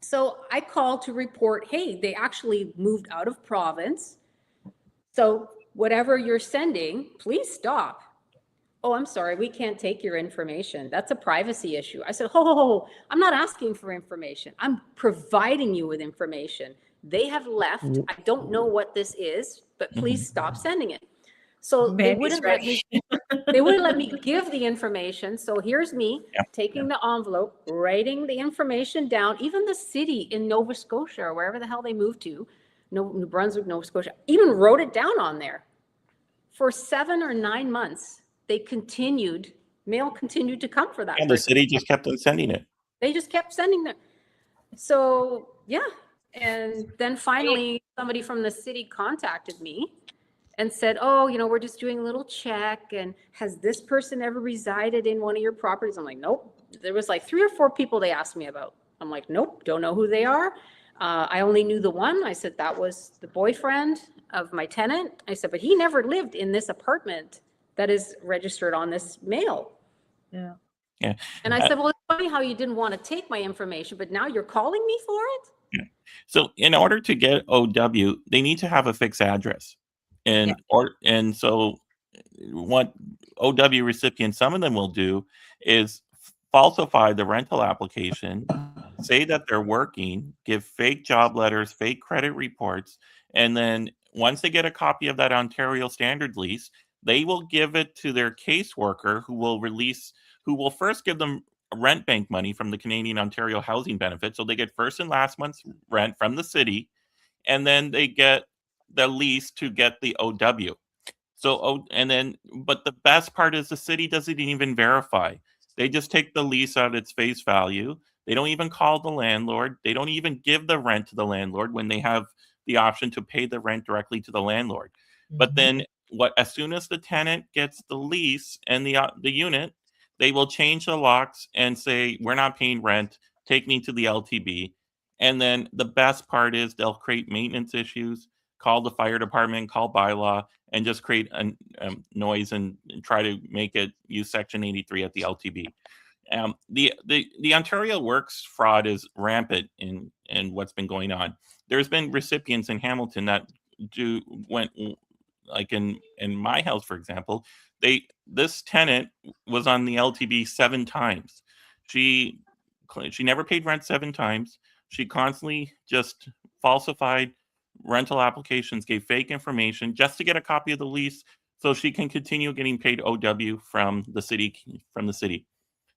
So I called to report, hey, they actually moved out of province. So whatever you're sending, please stop. Oh, I'm sorry, we can't take your information. That's a privacy issue. I said, oh, I'm not asking for information. I'm providing you with information. They have left. I don't know what this is, but please stop sending it. So they wouldn't let me, give the information. So here's me taking the envelope, writing the information down. Even the city in Nova Scotia, or wherever the hell they moved to, New Brunswick, Nova Scotia, even wrote it down on there. For 7 or 9 months, mail continued to come for that. And the city just kept on sending it. They just kept sending them. So, yeah. And then finally, somebody from the city contacted me and said, oh, we're just doing a little check. And has this person ever resided in one of your properties? I'm like, nope. There was like 3 or 4 people they asked me about. I'm like, nope, don't know who they are. I only knew the one. I said, that was the boyfriend of my tenant. I said, but he never lived in this apartment that is registered on this mail. Yeah. And I said, well, it's funny how you didn't want to take my information, but now you're calling me for it? Yeah. So in order to get OW, they need to have a fixed address. And so what OW recipients, some of them will do is falsify the rental application, say that they're working, give fake job letters, fake credit reports, and then once they get a copy of that Ontario standard lease, they will give it to their caseworker who will first give them rent bank money from the Canadian Ontario Housing Benefit. So they get first and last month's rent from the city, and then they get the lease to get the OW. But the best part is the city doesn't even verify. They just take the lease at its face value. They don't even call the landlord. They don't even give the rent to the landlord when they have the option to pay the rent directly to the landlord. But then as soon as the tenant gets the lease and the unit, they will change the locks and say, we're not paying rent, take me to the LTB. And then the best part is they'll create maintenance issues, call the fire department, call bylaw, and just create a noise and try to make it use Section 83 at the LTB. The Ontario Works fraud is rampant in what's been going on. There's been recipients in Hamilton that went like in my house, for example. This tenant was on the LTB 7 times. She never paid rent 7 times. She constantly just falsified rental applications, gave fake information just to get a copy of the lease so she can continue getting paid OW from the city.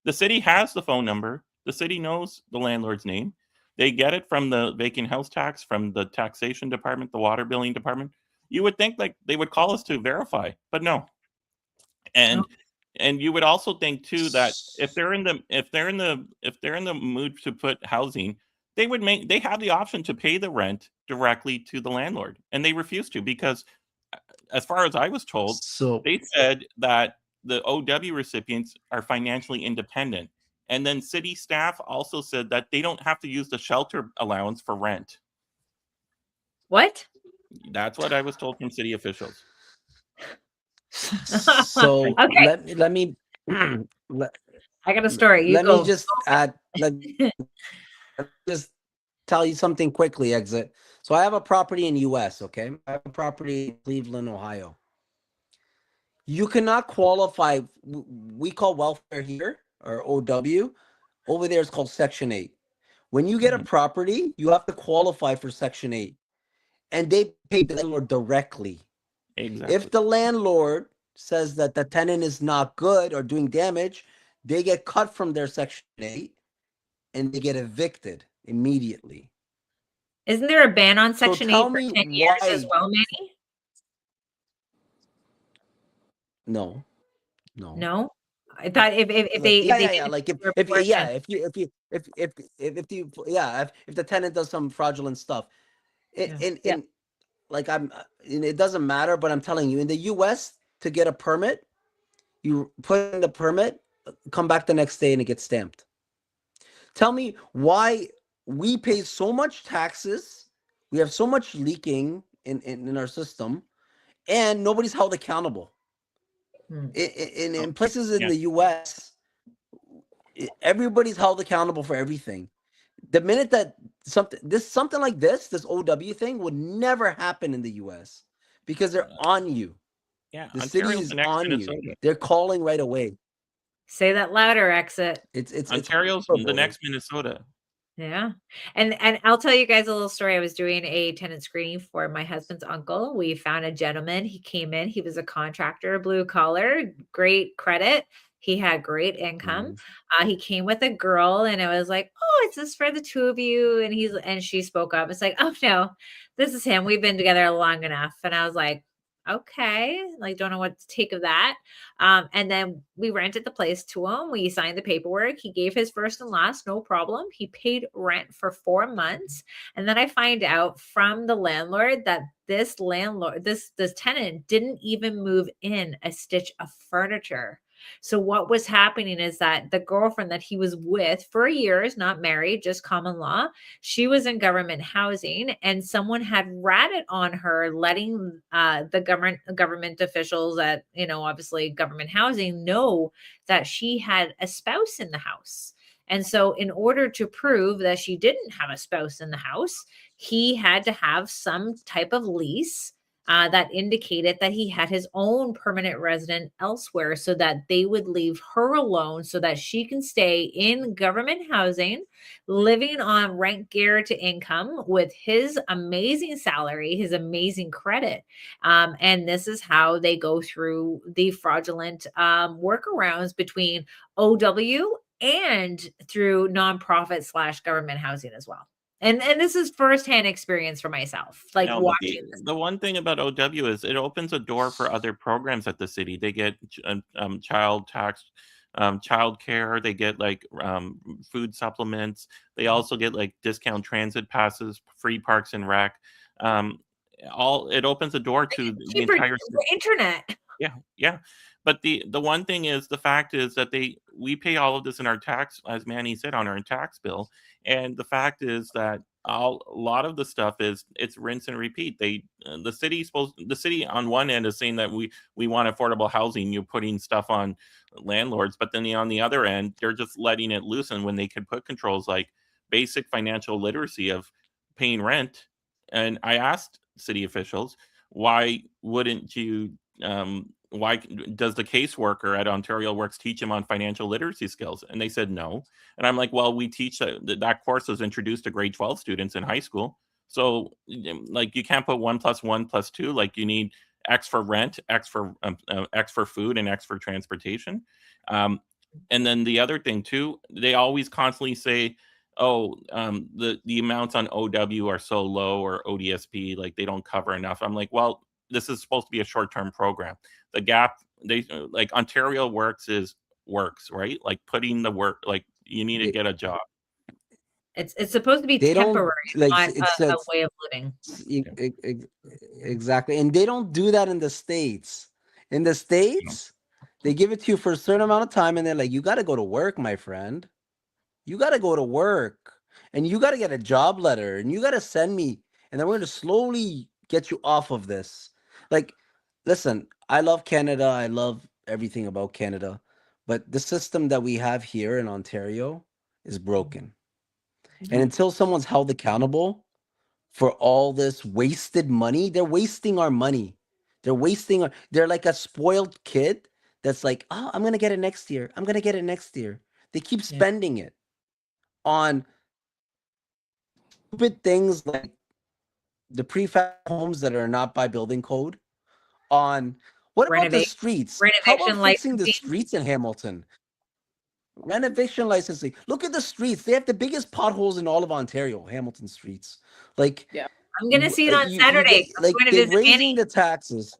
The city has the phone number. The city knows the landlord's name. They get it from the vacant house tax, from the taxation department, the water billing department. You would think like they would call us to verify, but no. And you would also think too that if they're in the mood to put housing, they have the option to pay the rent directly to the landlord, and they refuse to because, as far as I was told, they said that the OW recipients are financially independent, and then city staff also said that they don't have to use the shelter allowance for rent. What? That's what I was told from city officials. So okay. let me I got a story. Let me just add. Let me just tell you something quickly, Exit. So I have a property in US, okay? I have a property in Cleveland, Ohio. You cannot qualify. We call welfare here, or OW. Over there, it's called Section 8. When you get a property, you have to qualify for Section 8. And they pay the landlord directly. Exactly. If the landlord says that the tenant is not good or doing damage, they get cut from their Section 8 and they get evicted immediately. Isn't there a ban on Section 8 for 10 years as well, Manny? No. No? I thought if they like if the tenant does some fraudulent stuff, like it doesn't matter, but I'm telling you, in the US, to get a permit, you put in the permit, come back the next day and it gets stamped. Tell me why we pay so much taxes, we have so much leaking in our system, and nobody's held accountable. In places in the US, everybody's held accountable for everything. The minute that something like this OW thing would never happen in the US because they're on you. Yeah, the city is on Minnesota. you. They're calling right away. Say that louder, Exit. It's Ontario's the next Minnesota. Yeah. And I'll tell you guys a little story. I was doing a tenant screening for my husband's uncle. We found a gentleman. He came in. He was a contractor, blue collar, great credit. He had great income. He came with a girl and I was like, oh, it's this for the two of you. And she spoke up. It's like, oh no, this is him. We've been together long enough. And I was like, okay, like don't know what to take of that. And then we rented the place to him. We signed the paperwork. He gave his first and last, no problem. He paid rent for 4 months. And then I find out from the landlord that this tenant didn't even move in a stitch of furniture. So what was happening is that the girlfriend that he was with for years, not married, just common law, she was in government housing and someone had ratted on her, letting the government officials at, obviously government housing know that she had a spouse in the house. And so in order to prove that she didn't have a spouse in the house, he had to have some type of lease that indicated that he had his own permanent resident elsewhere so that they would leave her alone so that she can stay in government housing, living on rent guaranteed income with his amazing salary, his amazing credit. And this is how they go through the fraudulent workarounds between OW and through nonprofit / government housing as well. And this is firsthand experience for myself, like watching this. The one thing about OW is it opens a door for other programs at the city. They get child care. They get like food supplements. They also get like discount transit passes, free parks and rec. It opens a door to the entire internet. Yeah. But the one thing is, the fact is that we pay all of this in our tax, as Manny said, on our tax bill. And the fact is that a lot of the stuff it's rinse and repeat. The city on one end is saying that we want affordable housing. You're putting stuff on landlords, but then on the other end, they're just letting it loose. And when they could put controls like basic financial literacy of paying rent. And I asked city officials, why wouldn't you? Why does the caseworker at Ontario Works teach him on financial literacy skills? And they said no. And I'm like, well, we teach that course was introduced to grade 12 students in high school. So like you can't put 1 + 1 + 2. Like you need X for rent, X for food, and X for transportation. And then the other thing too, they always constantly say, oh, the amounts on OW are so low, or ODSP, like they don't cover enough. I'm like, well, this is supposed to be a short-term program. The gap, like Ontario Works right? Like putting the work, like you need to get a job. It's supposed to be temporary, not a way of living. Exactly. And they don't do that in the States. In the States, they give it to you for a certain amount of time and they're like, you got to go to work, my friend. You got to go to work and you got to get a job letter and you got to send me, and then we're going to slowly get you off of this. Like, listen, I love Canada. I love everything about Canada. But the system that we have here in Ontario is broken. And until someone's held accountable for all this wasted money, they're wasting our money. They're wasting. They're like a spoiled kid that's like, oh, I'm gonna get it next year. I'm gonna get it next year. They keep spending it on stupid things like the prefab homes that are not by building code. On what about the streets? How about fixing the streets in Hamilton? Renovation licensing. Look at the streets. They have the biggest potholes in all of Ontario, Hamilton streets. Like, yeah, I'm gonna see it on Saturday. Like they're raising the taxes.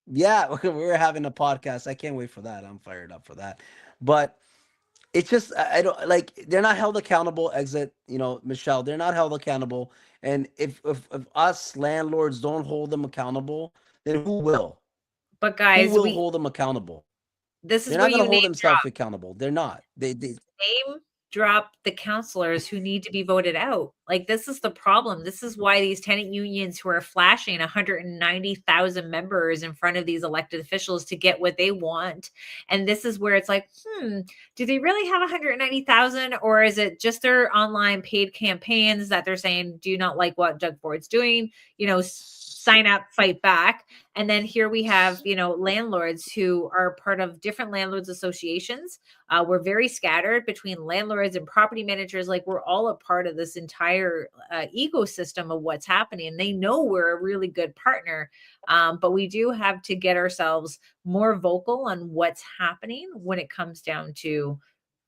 Yeah, we're having a podcast. I can't wait for that. I'm fired up for that. But it's just I don't like they're not held accountable. Exit, Michelle. They're not held accountable. And if us landlords don't hold them accountable, then who will? But guys, who will hold them accountable? This is they're where not going to you hold themselves accountable. They're not. They name drop the councillors who need to be voted out. Like, this is the problem. This is why these tenant unions who are flashing 190,000 members in front of these elected officials to get what they want. And this is where it's like, do they really have 190,000, or is it just their online paid campaigns that they're saying, do you not like what Doug Ford's doing? Sign up, fight back. And then here we have, landlords who are part of different landlords associations. We're very scattered between landlords and property managers. Like, we're all a part of this entire ecosystem of what's happening. And they know we're a really good partner. But we do have to get ourselves more vocal on what's happening when it comes down to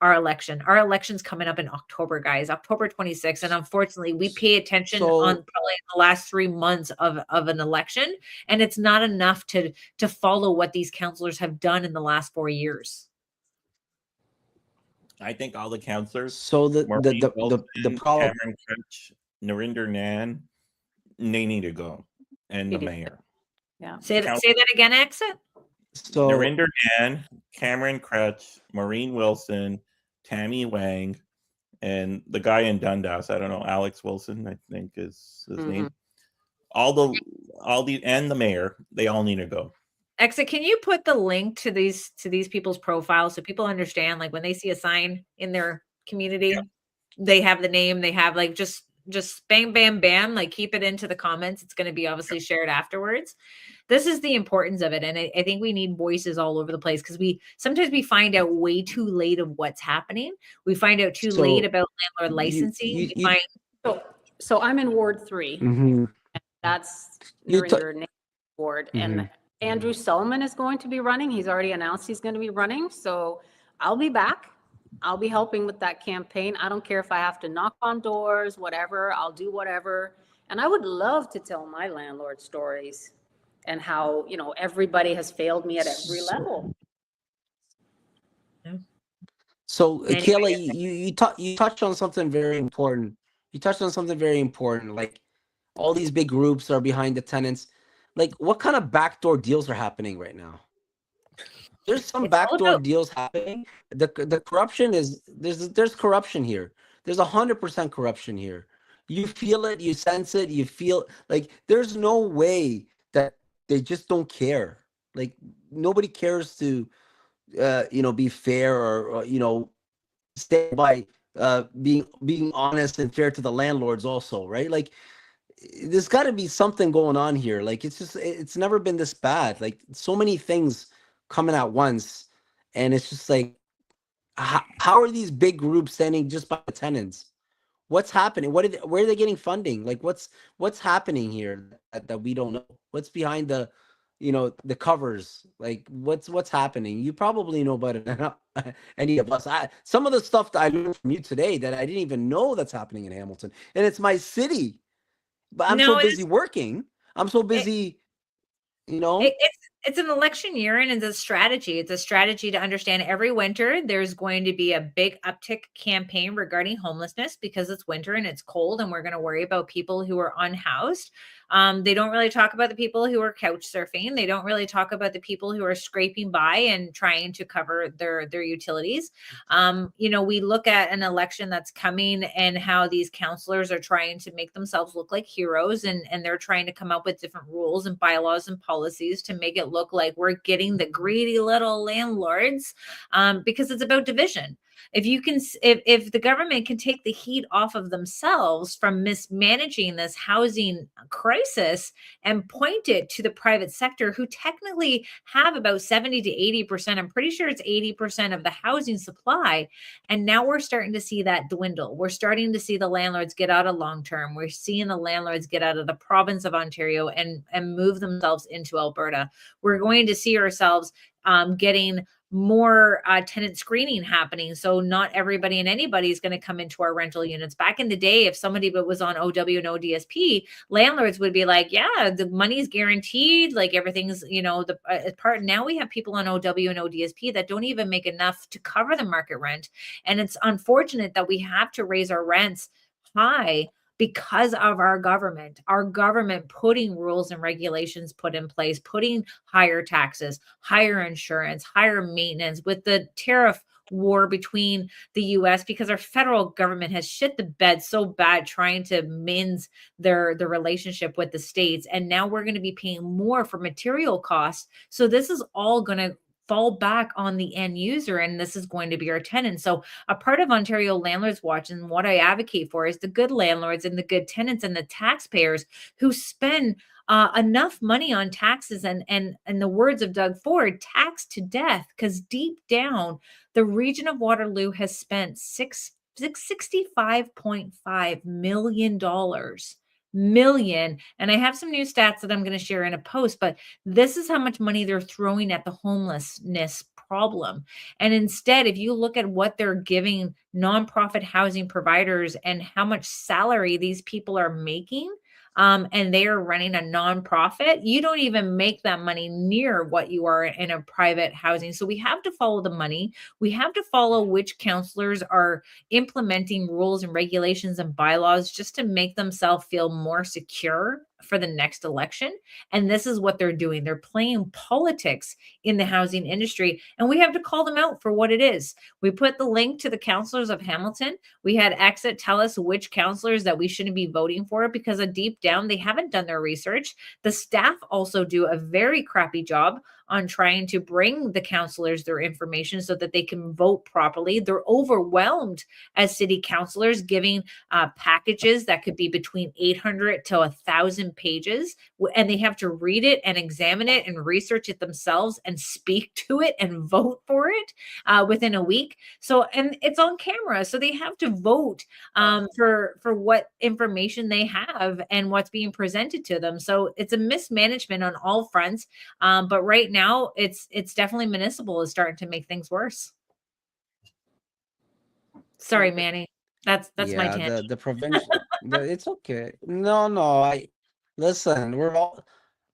our election. Our election's coming up in October, guys, October 26th. And unfortunately, we pay attention on probably the last 3 months of an election. And it's not enough to follow what these councillors have done in the last 4 years. I think all the councillors. So the problem, Cameron Crutch, Narinder Nan, they need to go, and the mayor. Yeah. Say that again, Exit. So Narinder Nan, Cameron Crutch, Maureen Wilson, Tammy Wang, and the guy in Dundas, I don't know, Alex Wilson, I think is his name. All the and the mayor, they all need to go. Exit, can you put the link to these people's profiles so people understand, like, when they see a sign in their community, they have the name, they have like just bam, bam, bam, like, keep it into the comments. It's going to be obviously shared afterwards. This is the importance of it. And I think we need voices all over the place, because sometimes we find out way too late of what's happening. We find out too late about landlord licensing. So I'm in Ward 3. Mm-hmm. That's your ward. Mm-hmm. And Andrew Sullivan is going to be running. He's already announced he's going to be running. So I'll be back. I'll be helping with that campaign. I don't care if I have to knock on doors, whatever. I'll do whatever. And I would love to tell my landlord stories and how, everybody has failed me at every level. So Kayla, you touched on something very important. Like, all these big groups are behind the tenants. Like, what kind of backdoor deals are happening right now? There's some backdoor deals happening. The corruption is there's corruption here. There's 100% corruption here. You feel it, you sense it, you feel like there's no way that they just don't care. Like, nobody cares to be fair or stay by being honest and fair to the landlords also, right? Like, there's got to be something going on here. Like, it's never been this bad. Like, so many things coming at once, and it's just like, how are these big groups standing just by the tenants? What's happening? Where are they getting funding? Like, what's happening here that we don't know? What's behind the covers? Like, what's happening? You probably know better than any of us. Some of the stuff that I learned from you today that I didn't even know that's happening in Hamilton, and it's my city. But I'm so busy working. I'm so busy, It's an election year, and it's a strategy. It's a strategy to understand every winter there's going to be a big uptick campaign regarding homelessness, because it's winter and it's cold, and we're going to worry about people who are unhoused. They don't really talk about the people who are couch surfing. They don't really talk about the people who are scraping by and trying to cover their utilities. We look at an election that's coming and how these councillors are trying to make themselves look like heroes, and they're trying to come up with different rules and bylaws and policies to make it look like we're getting the greedy little landlords, because it's about division. if the government can take the heat off of themselves from mismanaging this housing crisis and point it to the private sector, who technically have about 70 to 80%, I'm pretty sure it's 80% of the housing supply. And now we're starting to see that dwindle. We're starting to see the landlords get out of long-term. We're seeing the landlords get out of the province of Ontario and move themselves into Alberta. We're going to see ourselves getting more tenant screening happening. So not everybody and anybody is going to come into our rental units. Back in the day, if somebody was on OW and ODSP, landlords would be like, yeah, the money's guaranteed, like everything's, the part. Now we have people on OW and ODSP that don't even make enough to cover the market rent. And it's unfortunate that we have to raise our rents high because of our government putting rules and regulations put in place, putting higher taxes, higher insurance, higher maintenance, with the tariff war between the US, because our federal government has shit the bed so bad trying to mend their relationship with the states. And now we're going to be paying more for material costs. So this is all going to fall back on the end user, and this is going to be our tenants. So a part of Ontario Landlords Watch and what I advocate for is the good landlords and the good tenants and the taxpayers who spend enough money on taxes and the words of Doug Ford, tax to death, because deep down the region of Waterloo has spent $65.5 million. And I have some new stats that I'm going to share in a post, but this is how much money they're throwing at the homelessness problem. And instead, if you look at what they're giving nonprofit housing providers and how much salary these people are making, and they are running a nonprofit, you don't even make that money near what you are in a private housing. So we have to follow the money. We have to follow which counselors are implementing rules and regulations and bylaws just to make themselves feel more secure for the next election. And this is what they're doing. They're playing politics in the housing industry, and we have to call them out for what it is. We put the link to the counselors of Hamilton. We had Exit tell us which counselors that we shouldn't be voting for, because deep down, they haven't done their research. The staff also do a very crappy job on trying to bring the counselors their information so that they can vote properly. They're overwhelmed as city councilors, giving packages that could be between 800 to 1,000 pages, and they have to read it and examine it and research it themselves and speak to it and vote for it within a week. So, and it's on camera, so they have to vote for what information they have and what's being presented to them. So it's a mismanagement on all fronts. But right now, it's definitely municipal is starting to make things worse. Sorry, Manny. That's my tangent. The provincial. It's okay. No. Listen.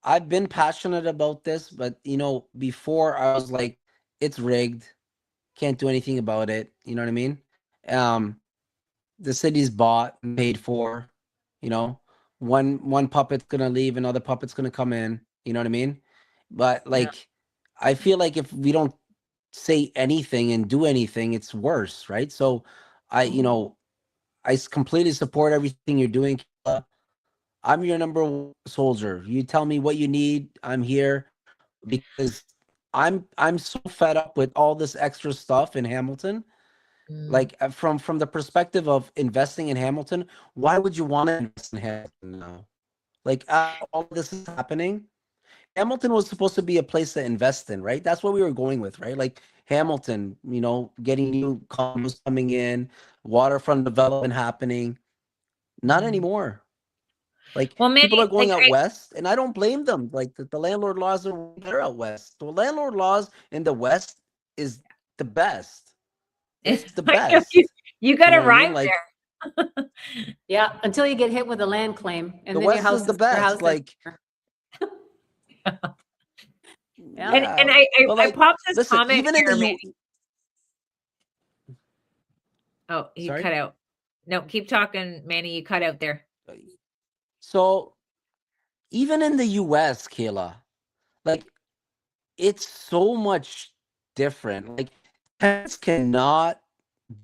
I've been passionate about this, but before I was like, it's rigged. Can't do anything about it. You know what I mean? The city's bought and paid for. One puppet's gonna leave, another puppet's gonna come in. You know what I mean? But I feel like if we don't say anything and do anything, it's worse, right? So I completely support everything you're doing, Kayla. I'm your number one soldier. You tell me what you need, I'm here, because I'm so fed up with all this extra stuff in Hamilton. Like from the perspective of investing in Hamilton, why would you want to invest in Hamilton now? Like all this is happening. Hamilton was supposed to be a place to invest in, right? That's what we were going with, right? Like Hamilton, getting new condos coming in, waterfront development happening. Not anymore. Like people are going out west, and I don't blame them. Like the landlord laws are better out west. The landlord laws in the west is the best. It's the best. You got to rhyme there. Yeah, until you get hit with a land claim, and the then west your house is the best. Like. Yeah. And I popped this comment even here. In the Oh, you cut out. No, keep talking, Manny. You cut out there. So, even in the US, Kayla, like it's so much different. Like tenants cannot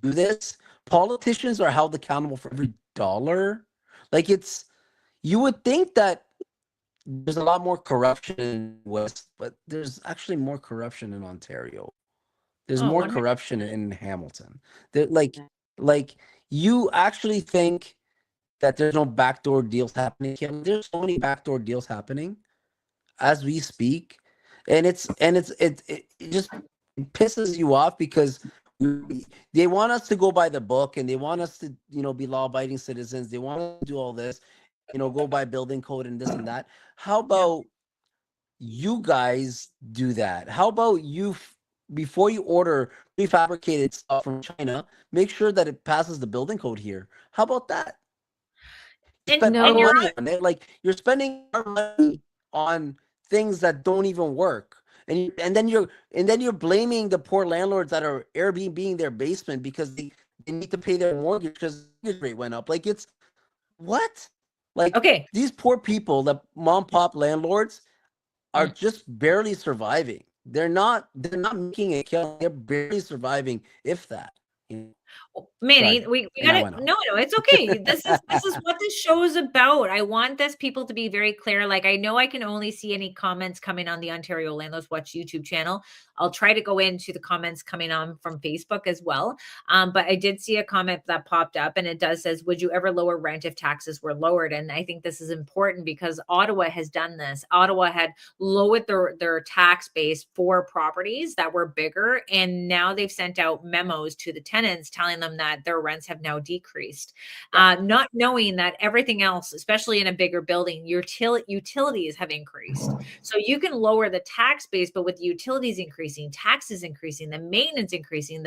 do this. Politicians are held accountable for every dollar. Like you would think that there's a lot more corruption in the West, but there's actually more corruption in Ontario. There's Oh, more 100%. corruption in Hamilton. Like you actually think that there's no backdoor deals happening? There's so many backdoor deals happening as we speak, and it just pisses you off because they want us to go by the book, and they want us to be law-abiding citizens. They want us to do all this, go by building code and this and that. How about you guys do that? How about you before you order prefabricated stuff from China, make sure that it passes the building code here? How about that? Spend our money on it. Like, you're spending our money on things that don't even work, and then you're blaming the poor landlords that are Airbnb their basement because they need to pay their mortgage because the mortgage rate went up. Like, it's what? Like, Okay. These poor people, the mom pop landlords, are just barely surviving. They're not making a killing. They're barely surviving, if that. Manny, we gotta no, it's okay. This is what this show is about. I want this people to be very clear. Like, I know I can only see any comments coming on the Ontario Landlords Watch YouTube channel. I'll try to go into the comments coming on from Facebook as well. But I did see a comment that popped up, and it says, would you ever lower rent if taxes were lowered? And I think this is important because Ottawa has done this. Ottawa had lowered their tax base for properties that were bigger, and now they've sent out memos to the tenants telling them that their rents have now decreased, not knowing that everything else, especially in a bigger building, utilities have increased. So you can lower the tax base, but with the utilities increasing, taxes increasing, the maintenance increasing,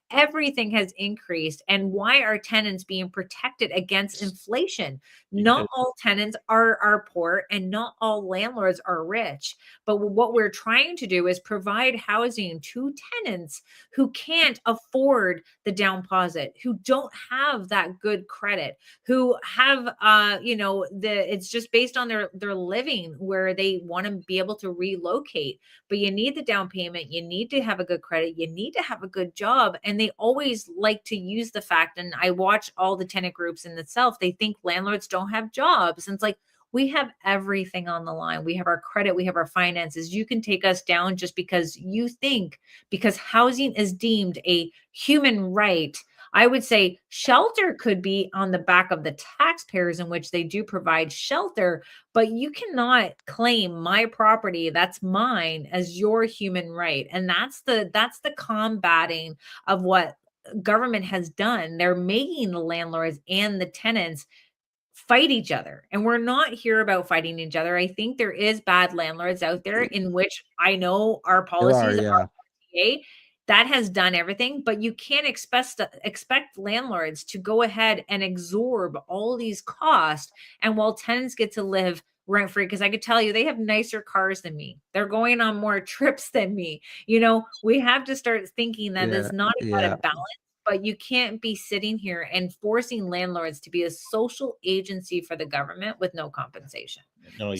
everything has increased. And why are tenants being protected against inflation? Not all tenants are poor, and not all landlords are rich. But what we're trying to do is provide housing to tenants who can't afford the down deposit, who don't have that good credit, who have it's just based on their living where they want to be able to relocate. But you need the down payment, you need to have a good credit, you need to have a good job. And they always like to use the fact, and I watch all the tenant groups in itself, they think landlords don't have jobs. And it's like, we have everything on the line. We have our credit, we have our finances. You can take us down just because you think, because housing is deemed a human right. I would say shelter could be on the back of the taxpayers, in which they do provide shelter, but you cannot claim my property that's mine as your human right. And that's the combating of what government has done. They're making the landlords and the tenants fight each other. And we're not here about fighting each other. I think there is bad landlords out there, in which I know our policies are that has done everything, but you can't expect landlords to go ahead and absorb all these costs. And while tenants get to live rent free, because I could tell you they have nicer cars than me, they're going on more trips than me. We have to start thinking that it's not about a balance. But you can't be sitting here and forcing landlords to be a social agency for the government with no compensation. No,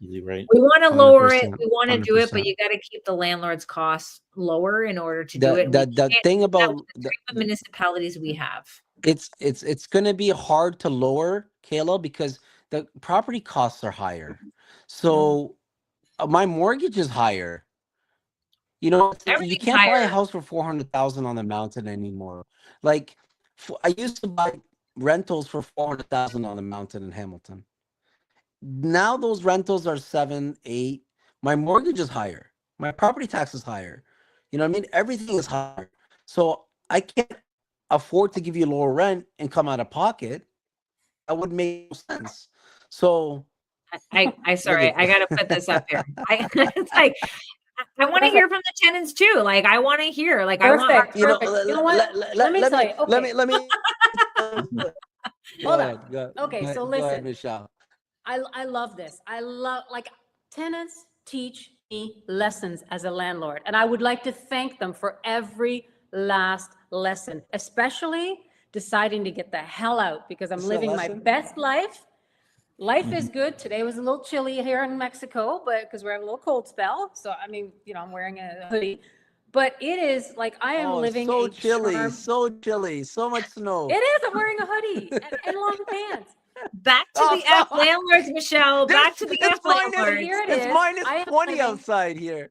you're right. We want to lower it. We want to do it, but you got to keep the landlord's costs lower in order to do it. The thing about the municipalities we have, it's going to be hard to lower, Kayla, because the property costs are higher. So my mortgage is higher. You can't buy a house for $400,000 on the mountain anymore. Like, I used to buy rentals for $400,000 on the mountain in Hamilton. Now those rentals are 7, 8. My mortgage is higher. My property tax is higher. You know what I mean? Everything is higher. So I can't afford to give you lower rent and come out of pocket. That would make no sense. So I got to put this up here. It's like, I want to hear from the tenants too. Like, I want to hear. Like, perfect. I want. You know what? Let me tell you. Okay. Let me. Hold on. Okay, so listen. Go ahead, Michelle. I love this. I love, like, tenants teach me lessons as a landlord, and I would like to thank them for every last lesson, especially deciding to get the hell out because I'm living my best life. Life is good. Today was a little chilly here in Mexico, but because we're having a little cold spell. So, I mean, I'm wearing a hoodie, but it is like I am living so chilly, so much snow. It is. I'm wearing a hoodie and long pants. Back to the F landlords, Michelle. Back to the F landlords. Here it is. It's minus 20 outside here.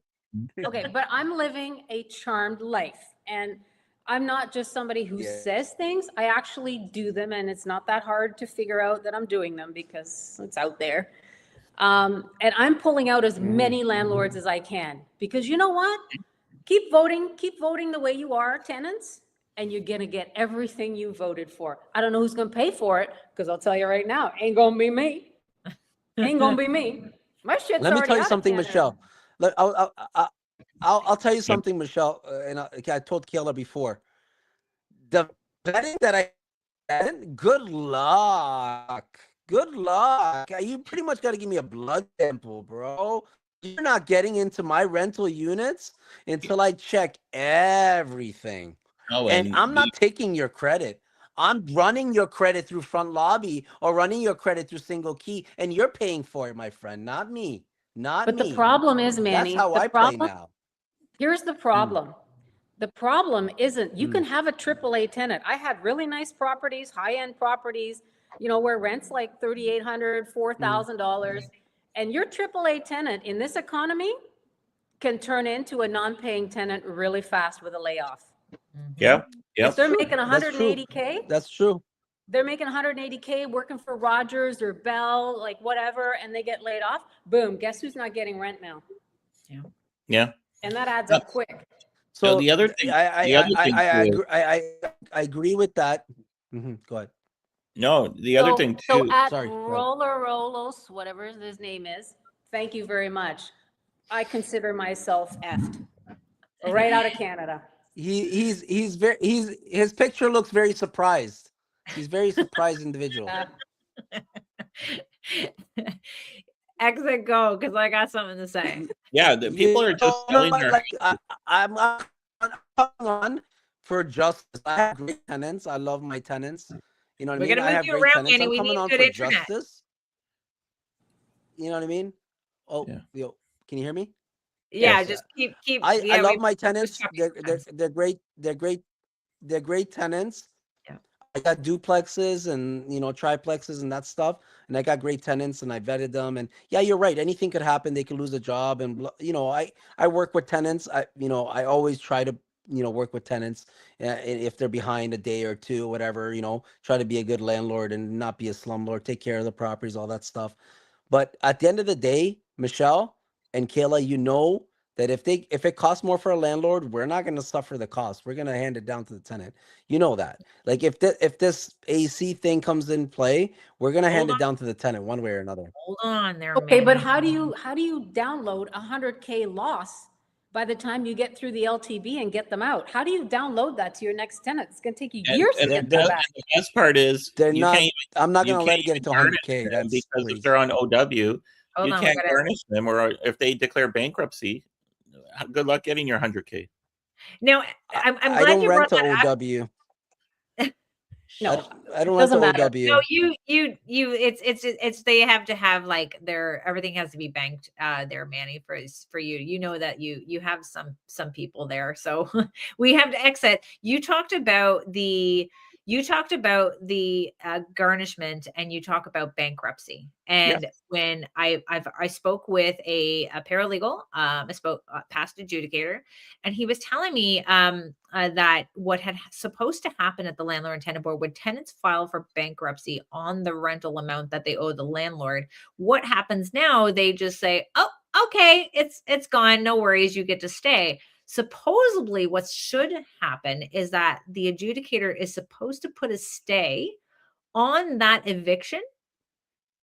Okay, but I'm living a charmed life, and I'm not just somebody who says things. I actually do them, and it's not that hard to figure out that I'm doing them because it's out there. And I'm pulling out as many landlords as I can, because you know what? Keep voting the way you are, tenants, and you're gonna get everything you voted for. I don't know who's gonna pay for it, because I'll tell you right now, ain't gonna be me. Ain't gonna be me. My shit's Let me already tell you out of something, Canada. Michelle. I'll tell you something, Michelle, and I told Kayla before. The vetting that I did, good luck. Good luck. You pretty much got to give me a blood sample, bro. You're not getting into my rental units until I check everything. Oh, And I'm not taking your credit. I'm running your credit through front lobby or running your credit through single key, and you're paying for it, my friend, not me. Not But me. the problem is, Manny, That's how I play now. here's the problem. The problem isn't, you can have a AAA tenant. I had really nice properties, high-end properties, you know, where rent's like $3,800, $4,000. And your AAA tenant in this economy can turn into a non-paying tenant really fast with a layoff. Yep. If they're true. making That's true. 180K, That's true. they're making 180K working for Rogers or Bell, like whatever, and they get laid off, boom, guess who's not getting rent now? Yeah. And that adds up quick. So the other thing, I agree with that. Go ahead. No, the other thing too. So at Sorry, Rolos, whatever his name is, thank you very much. I consider myself effed. Right out of Canada. His picture looks very surprised. He's very surprised individual. Exit, go, because I got something to say. Yeah, the people are just selling their. Like, I'm on for justice. I have great tenants. I love my tenants. You know what I mean? We're gonna I move have you great around, tenants. Manny. I'm We coming need on good for internet. justice. You know what I mean? Oh, Yeah. Can you hear me? Yeah, Yes. just keep. I love my tenants. They're great. They're great tenants. Yeah. I got duplexes and triplexes and that stuff, and I got great tenants, and I vetted them. And yeah, you're right. Anything could happen. They could lose a job, and I work with tenants. I always try to work with tenants if they're behind a day or two, whatever. Try to be a good landlord and not be a slumlord. Take care of the properties, all that stuff. But at the end of the day, Michelle and Kayla, that if it costs more for a landlord, we're not going to suffer the cost. We're going to hand it down to the tenant. You know that. Like if this AC thing comes in play, we're going to hand it down to the tenant one way or another. Hold on there. Okay, Manny. but how do you download 100K loss by the time you get through the LTV and get them out? How do you download that to your next tenant? It's going to take you years to get them back. The best part is I'm not going to let it get to 100K. That's because crazy. if they're on OW, Hold you on, can't garnish them, or if they declare bankruptcy, good luck getting your 100K. Now, I'm glad I don't you rent brought to that up. OW. No, I don't rent to matter. OW. No, you it's they have to have like everything has to be banked there, Manny, for you. You know that you have some people there. So we have to exit. You talked about the garnishment, and you talk about bankruptcy. And when I spoke with a paralegal, I spoke past adjudicator, and he was telling me that what had supposed to happen at the landlord and tenant board, when tenants file for bankruptcy on the rental amount that they owe the landlord, what happens now? They just say, "Oh, okay, it's gone. No worries, you get to stay." Supposedly, what should happen is that the adjudicator is supposed to put a stay on that eviction,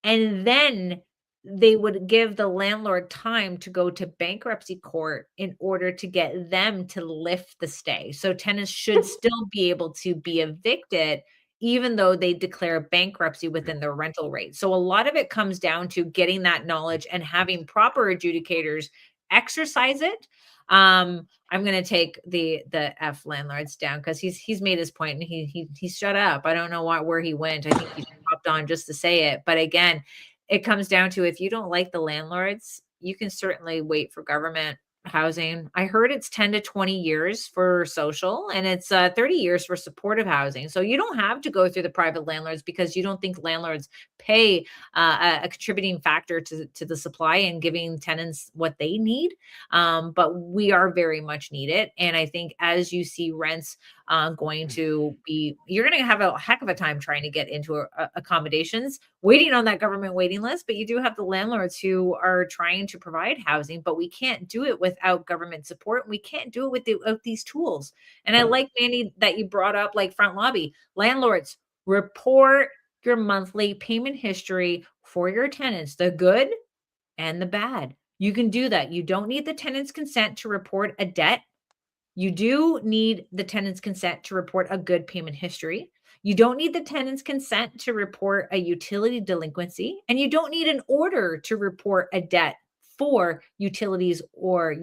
and then they would give the landlord time to go to bankruptcy court in order to get them to lift the stay. So tenants should still be able to be evicted, even though they declare bankruptcy within their rental rate. So a lot of it comes down to getting that knowledge and having proper adjudicators exercise it. I'm going to take the F landlords down because he's made his point and he shut up. I don't know where he went. I think he popped on just to say it. But again, it comes down to, if you don't like the landlords, you can certainly wait for government housing. I heard it's 10 to 20 years for social, and it's 30 years for supportive housing. So you don't have to go through the private landlords because you don't think landlords pay a contributing factor to the supply and giving tenants what they need. But we are very much needed. And I think as you see rents going to be, you're going to have a heck of a time trying to get into accommodations, waiting on that government waiting list. But you do have the landlords who are trying to provide housing, but we can't do it without government support. We can't do it without these tools. And I like, Manny, that you brought up like front lobby. Landlords, report your monthly payment history for your tenants, the good and the bad. You can do that. You don't need the tenant's consent to report a debt. You do need the tenant's consent to report a good payment history. You don't need the tenant's consent to report a utility delinquency, and you don't need an order to report a debt for utilities or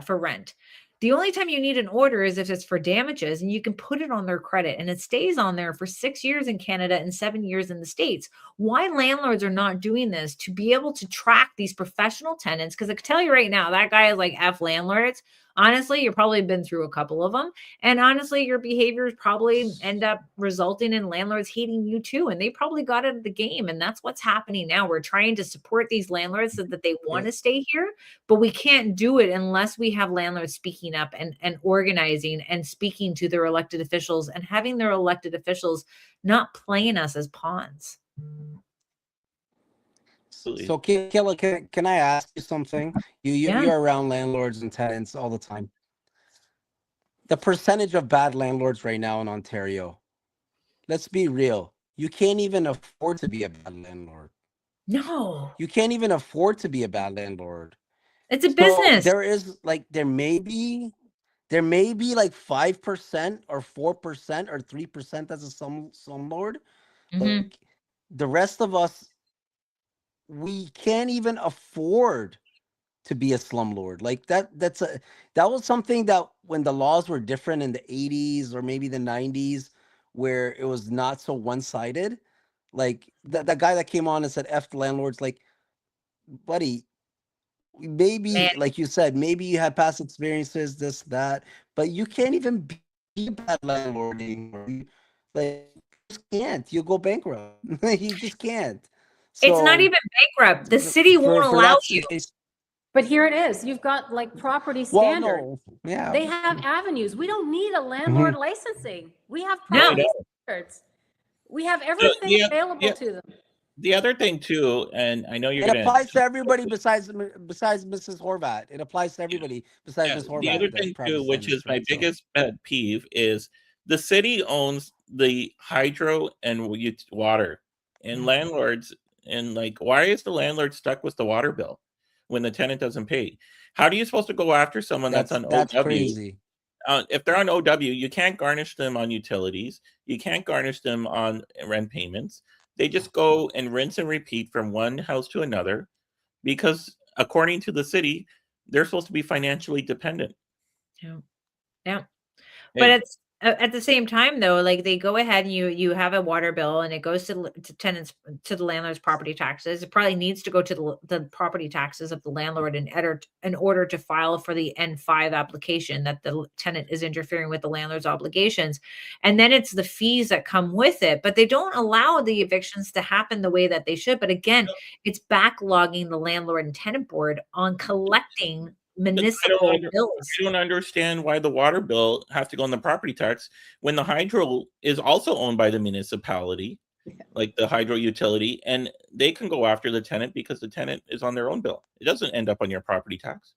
for rent. The only time you need an order is if it's for damages, and you can put it on their credit, and it stays on there for 6 years in Canada and 7 years in the States. Why landlords are not doing this to be able to track these professional tenants? Because I can tell you right now, that guy is like F landlords. Honestly, you've probably been through a couple of them. And honestly, your behaviors probably end up resulting in landlords hating you too. And they probably got out of the game. And that's what's happening now. We're trying to support these landlords so that they want to stay here, but we can't do it unless we have landlords speaking up and organizing and speaking to their elected officials and having their elected officials not playing us as pawns. So, Kayla, can I ask you something? You're around landlords and tenants all the time. The percentage of bad landlords right now in Ontario, let's be real. You can't even afford to be a bad landlord. No. You can't even afford to be a bad landlord. It's a business. There may be like 5% or 4% or 3% that's a slumlord. Mm-hmm. The rest of us, we can't even afford to be a slumlord. Like that was something that when the laws were different in the 80s or maybe the 90s, where it was not so one-sided. Like the guy that came on and said F the landlords, like, buddy, maybe like you said, maybe you had past experiences, this, that, but you can't even be a bad landlord anymore. Like, you just can't. You go bankrupt. You just can't. So, it's not even bankrupt. The city won't allow you. But here it is. You've got like property standards. Yeah. They have avenues. We don't need a landlord licensing. We have property standards. We have everything available to them. The other thing too, and I know it applies to everybody besides Mrs. Horwath. It applies to everybody besides Mrs. Horwath. The other thing too, which is my biggest pet peeve, is the city owns the hydro and water, and landlords. And like, why is the landlord stuck with the water bill when the tenant doesn't pay? How are you supposed to go after someone that's on OW? That's crazy. If they're on OW, you can't garnish them on utilities. You can't garnish them on rent payments. They just go and rinse and repeat from one house to another because according to the city, they're supposed to be financially dependent. Yeah. But it's at the same time though, like they go ahead and you have a water bill and it goes to tenants, to the landlord's property taxes. It probably needs to go to the property taxes of the landlord in order to file for the N5 application that the tenant is interfering with the landlord's obligations. And then it's the fees that come with it, but they don't allow the evictions to happen the way that they should. But again, it's backlogging the landlord and tenant board on collecting municipal bills. I don't understand why the water bill has to go on the property tax when the hydro is also owned by the municipality, like the hydro utility, and they can go after the tenant because the tenant is on their own bill. It doesn't end up on your property tax.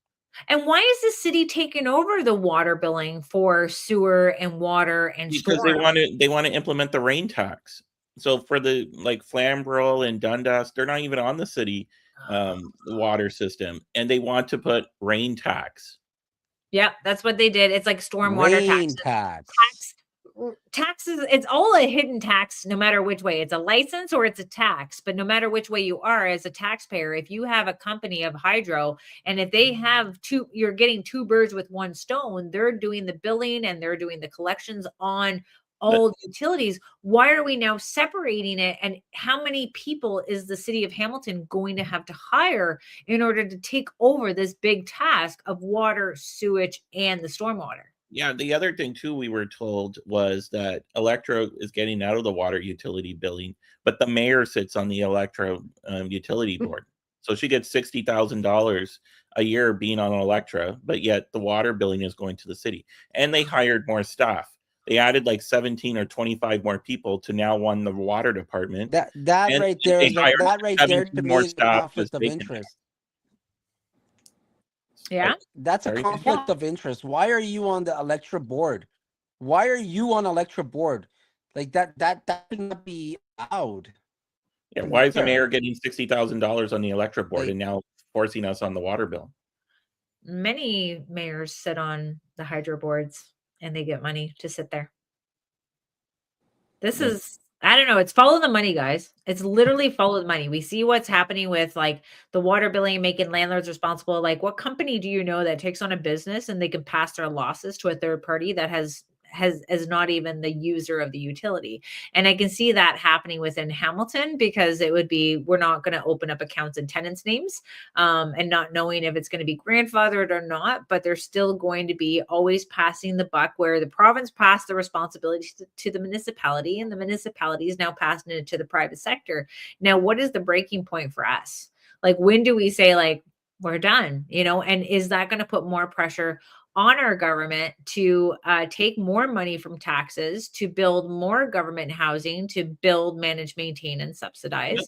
And why is the city taking over the water billing for sewer and water and because they want to implement the rain tax. So for the like Flamborough and Dundas, they're not even on the city water system, and they want to put rain tax. Yeah, that's what they did. It's like stormwater taxes. It's all a hidden tax, no matter which way. It's a license or it's a tax, but no matter which way you are as a taxpayer, if you have a company of hydro and if they have you're getting two birds with one stone. They're doing the billing and they're doing the collections on old utilities. Why are we now separating it? And how many people is the city of Hamilton going to have to hire in order to take over this big task of water, sewage, and the stormwater? Yeah, the other thing too we were told was that Electra is getting out of the water utility billing, but the mayor sits on the Electra utility board. So she gets $60,000 a year being on Electra, but yet the water billing is going to the city. And they hired more staff. They added like 17 or 25 more people to now run the water department. That right there is that right there to me is a conflict of interest. Yeah, that's a conflict of interest. Why are you on the Electra board? Why are you on Electra board? Like that should not be allowed. Yeah, why is the mayor getting $60,000 on the Electra board and now forcing us on the water bill? Many mayors sit on the hydro boards and they get money to sit there. This is, I don't know. It's follow the money, guys. It's literally follow the money. We see what's happening with like the water billing, making landlords responsible. Like, what company do you know that takes on a business and they can pass their losses to a third party that has not even the user of the utility? And I can see that happening within Hamilton, because it would be, we're not going to open up accounts in tenants' names and not knowing if it's going to be grandfathered or not, but they're still going to be always passing the buck, where the province passed the responsibility to the municipality and the municipality is now passing it to the private sector. Now, what is the breaking point for us? Like, when do we say like, we're done, and is that going to put more pressure on our government to take more money from taxes, to build more government housing, to build, manage, maintain, and subsidize?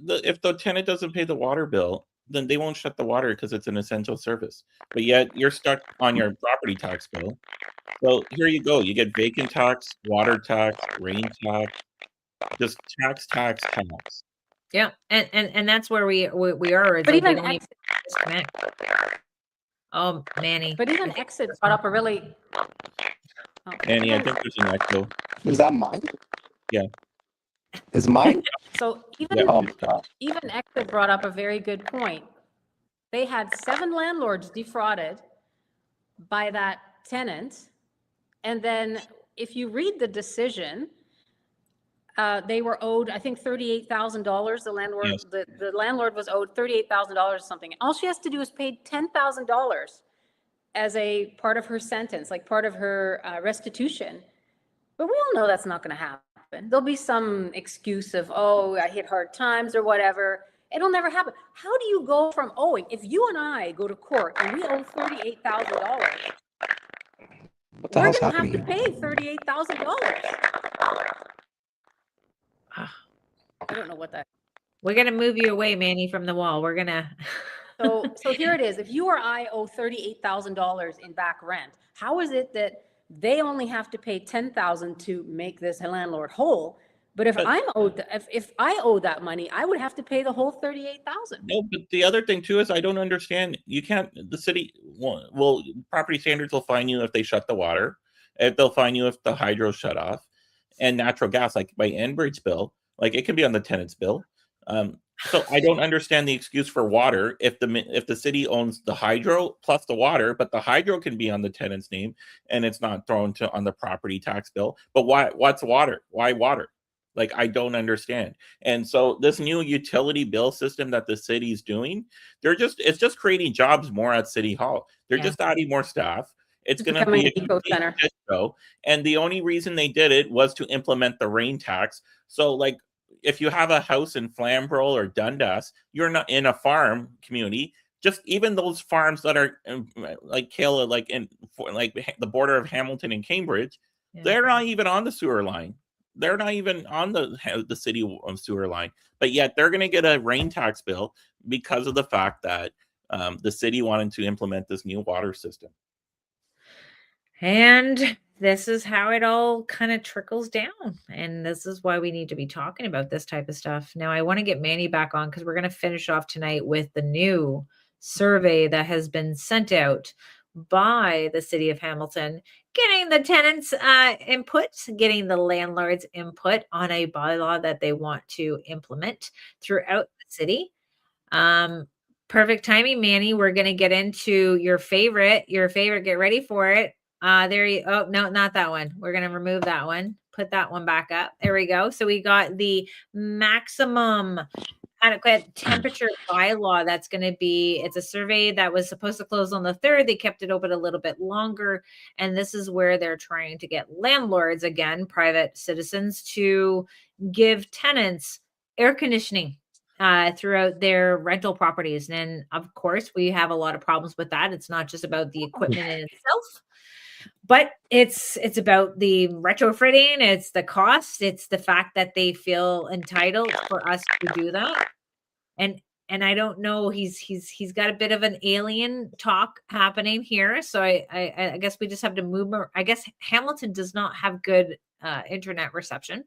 If the tenant doesn't pay the water bill, then they won't shut the water because it's an essential service. But yet you're stuck on your property tax bill. So here you go. You get vacant tax, water tax, rain tax, just tax. Yeah, and that's where we are. But even disconnect. Oh, Manny. But even Exit brought up a really... Manny, I think there's an echo. Is that mine? Yeah. Is mine? So even Exit brought up a very good point. They had 7 landlords defrauded by that tenant. And then if you read the decision, they were owed, I think, $38,000. The landlord, yes. the landlord was owed $38,000 or something. All she has to do is pay $10,000 as a part of her sentence, like part of her restitution. But we all know that's not going to happen. There'll be some excuse of, oh, I hit hard times or whatever. It'll never happen. How do you go from owing? If you and I go to court and we owe $38,000, we're going to have to pay $38,000. I don't know what that. We're gonna move you away, Manny, from the wall. We're gonna. So here it is. If you or I owe $38,000 in back rent, how is it that they only have to pay $10,000 to make this landlord whole? But if if I owe that money, I would have to pay the whole $38,000. No, but the other thing too is I don't understand. You can't. The city well, property standards will fine you if they shut the water. If they'll fine you if the hydro shut off, and natural gas, like my Enbridge bill. Like, it can be on the tenant's bill. So I don't understand the excuse for water if the city owns the hydro plus the water, but the hydro can be on the tenant's name and it's not thrown on the property tax bill. But what's water? Why water? Like, I don't understand. And so this new utility bill system that the city's doing, it's just creating jobs more at City Hall. They're just adding more staff. It's going to be an eco center. And the only reason they did it was to implement the rain tax. So, like, if you have a house in Flamborough or Dundas, you're not in a farm community. Just even those farms that are like Kayla, like in the border of Hamilton and Cambridge, they're not even on the sewer line. They're not even on the city sewer line. But yet they're going to get a rain tax bill because of the fact that the city wanted to implement this new water system. And this is how it all kind of trickles down. And this is why we need to be talking about this type of stuff. Now, I want to get Manny back on because we're going to finish off tonight with the new survey that has been sent out by the city of Hamilton, getting the tenants' input, getting the landlords' input on a bylaw that they want to implement throughout the city. Perfect timing, Manny. We're going to get into your favorite. Get ready for it. Oh, no, not that one. We're going to remove that one. put that one back up. There we go. So we got the maximum adequate temperature bylaw. That's going to be, it's a survey that was supposed to close on the 3rd. They kept it open a little bit longer. And this is where they're trying to get landlords, again, private citizens, to give tenants air conditioning throughout their rental properties. And of course, we have a lot of problems with that. It's not just about the equipment in itself, but it's about the retrofitting, it's the cost, it's the fact that they feel entitled for us to do that. And I don't know, he's got a bit of an alien talk happening here. So I guess we just have to move. I guess Hamilton does not have good internet reception.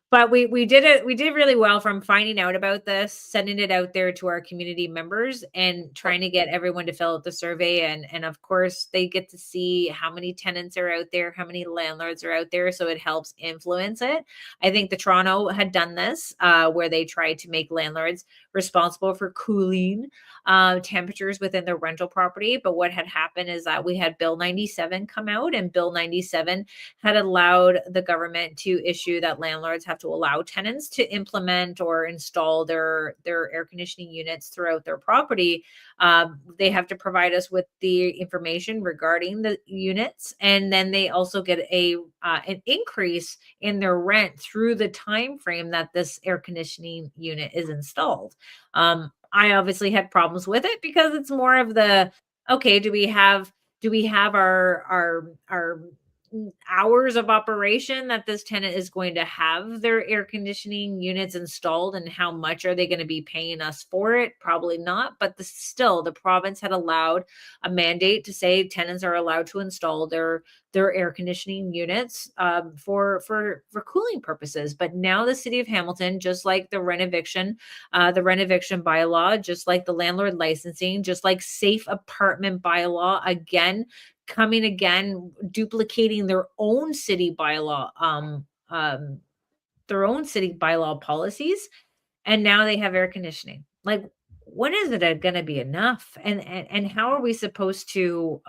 But we did really well from finding out about this, sending it out there to our community members, and trying to get everyone to fill out the survey. And of course, they get to see how many tenants are out there, how many landlords are out there, so it helps influence it. I think the Toronto had done this, where they tried to make landlords responsible for cooling temperatures within the rental property. But what had happened is that we had Bill 97 come out, and Bill 97 had allowed the government to issue that landlords have to allow tenants to implement or install their air conditioning units throughout their property. They have to provide us with the information regarding the units, and then they also get an increase in their rent through the time frame that this air conditioning unit is installed. I obviously had problems with it because it's more of the, okay, do we have our hours of operation that this tenant is going to have their air conditioning units installed, and how much are they going to be paying us for it? Probably not, but still the province had allowed a mandate to say tenants are allowed to install their air conditioning units for cooling purposes. But now the city of Hamilton, just like the rent eviction bylaw, just like the landlord licensing, just like safe apartment bylaw, duplicating their own city bylaw, policies, and now they have air conditioning. Like, when is it going to be enough? And how are we supposed to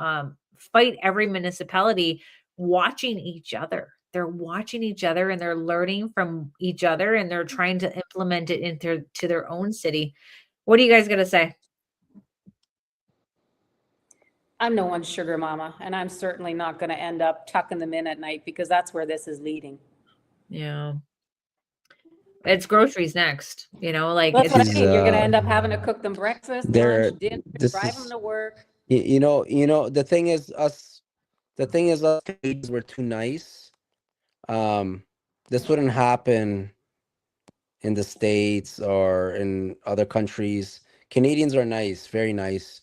fight every municipality watching each other? They're watching each other, and they're learning from each other, and they're trying to implement it into their own city. What are you guys going to say? I'm no one's sugar mama, and I'm certainly not going to end up tucking them in at night, because that's where this is leading. Yeah. It's groceries next, like That's what I Is, mean. You're going to end up having to cook them breakfast, lunch, dinner, drive them to work. the thing is us Canadians were too nice. This wouldn't happen in the States or in other countries. Canadians are nice, very nice.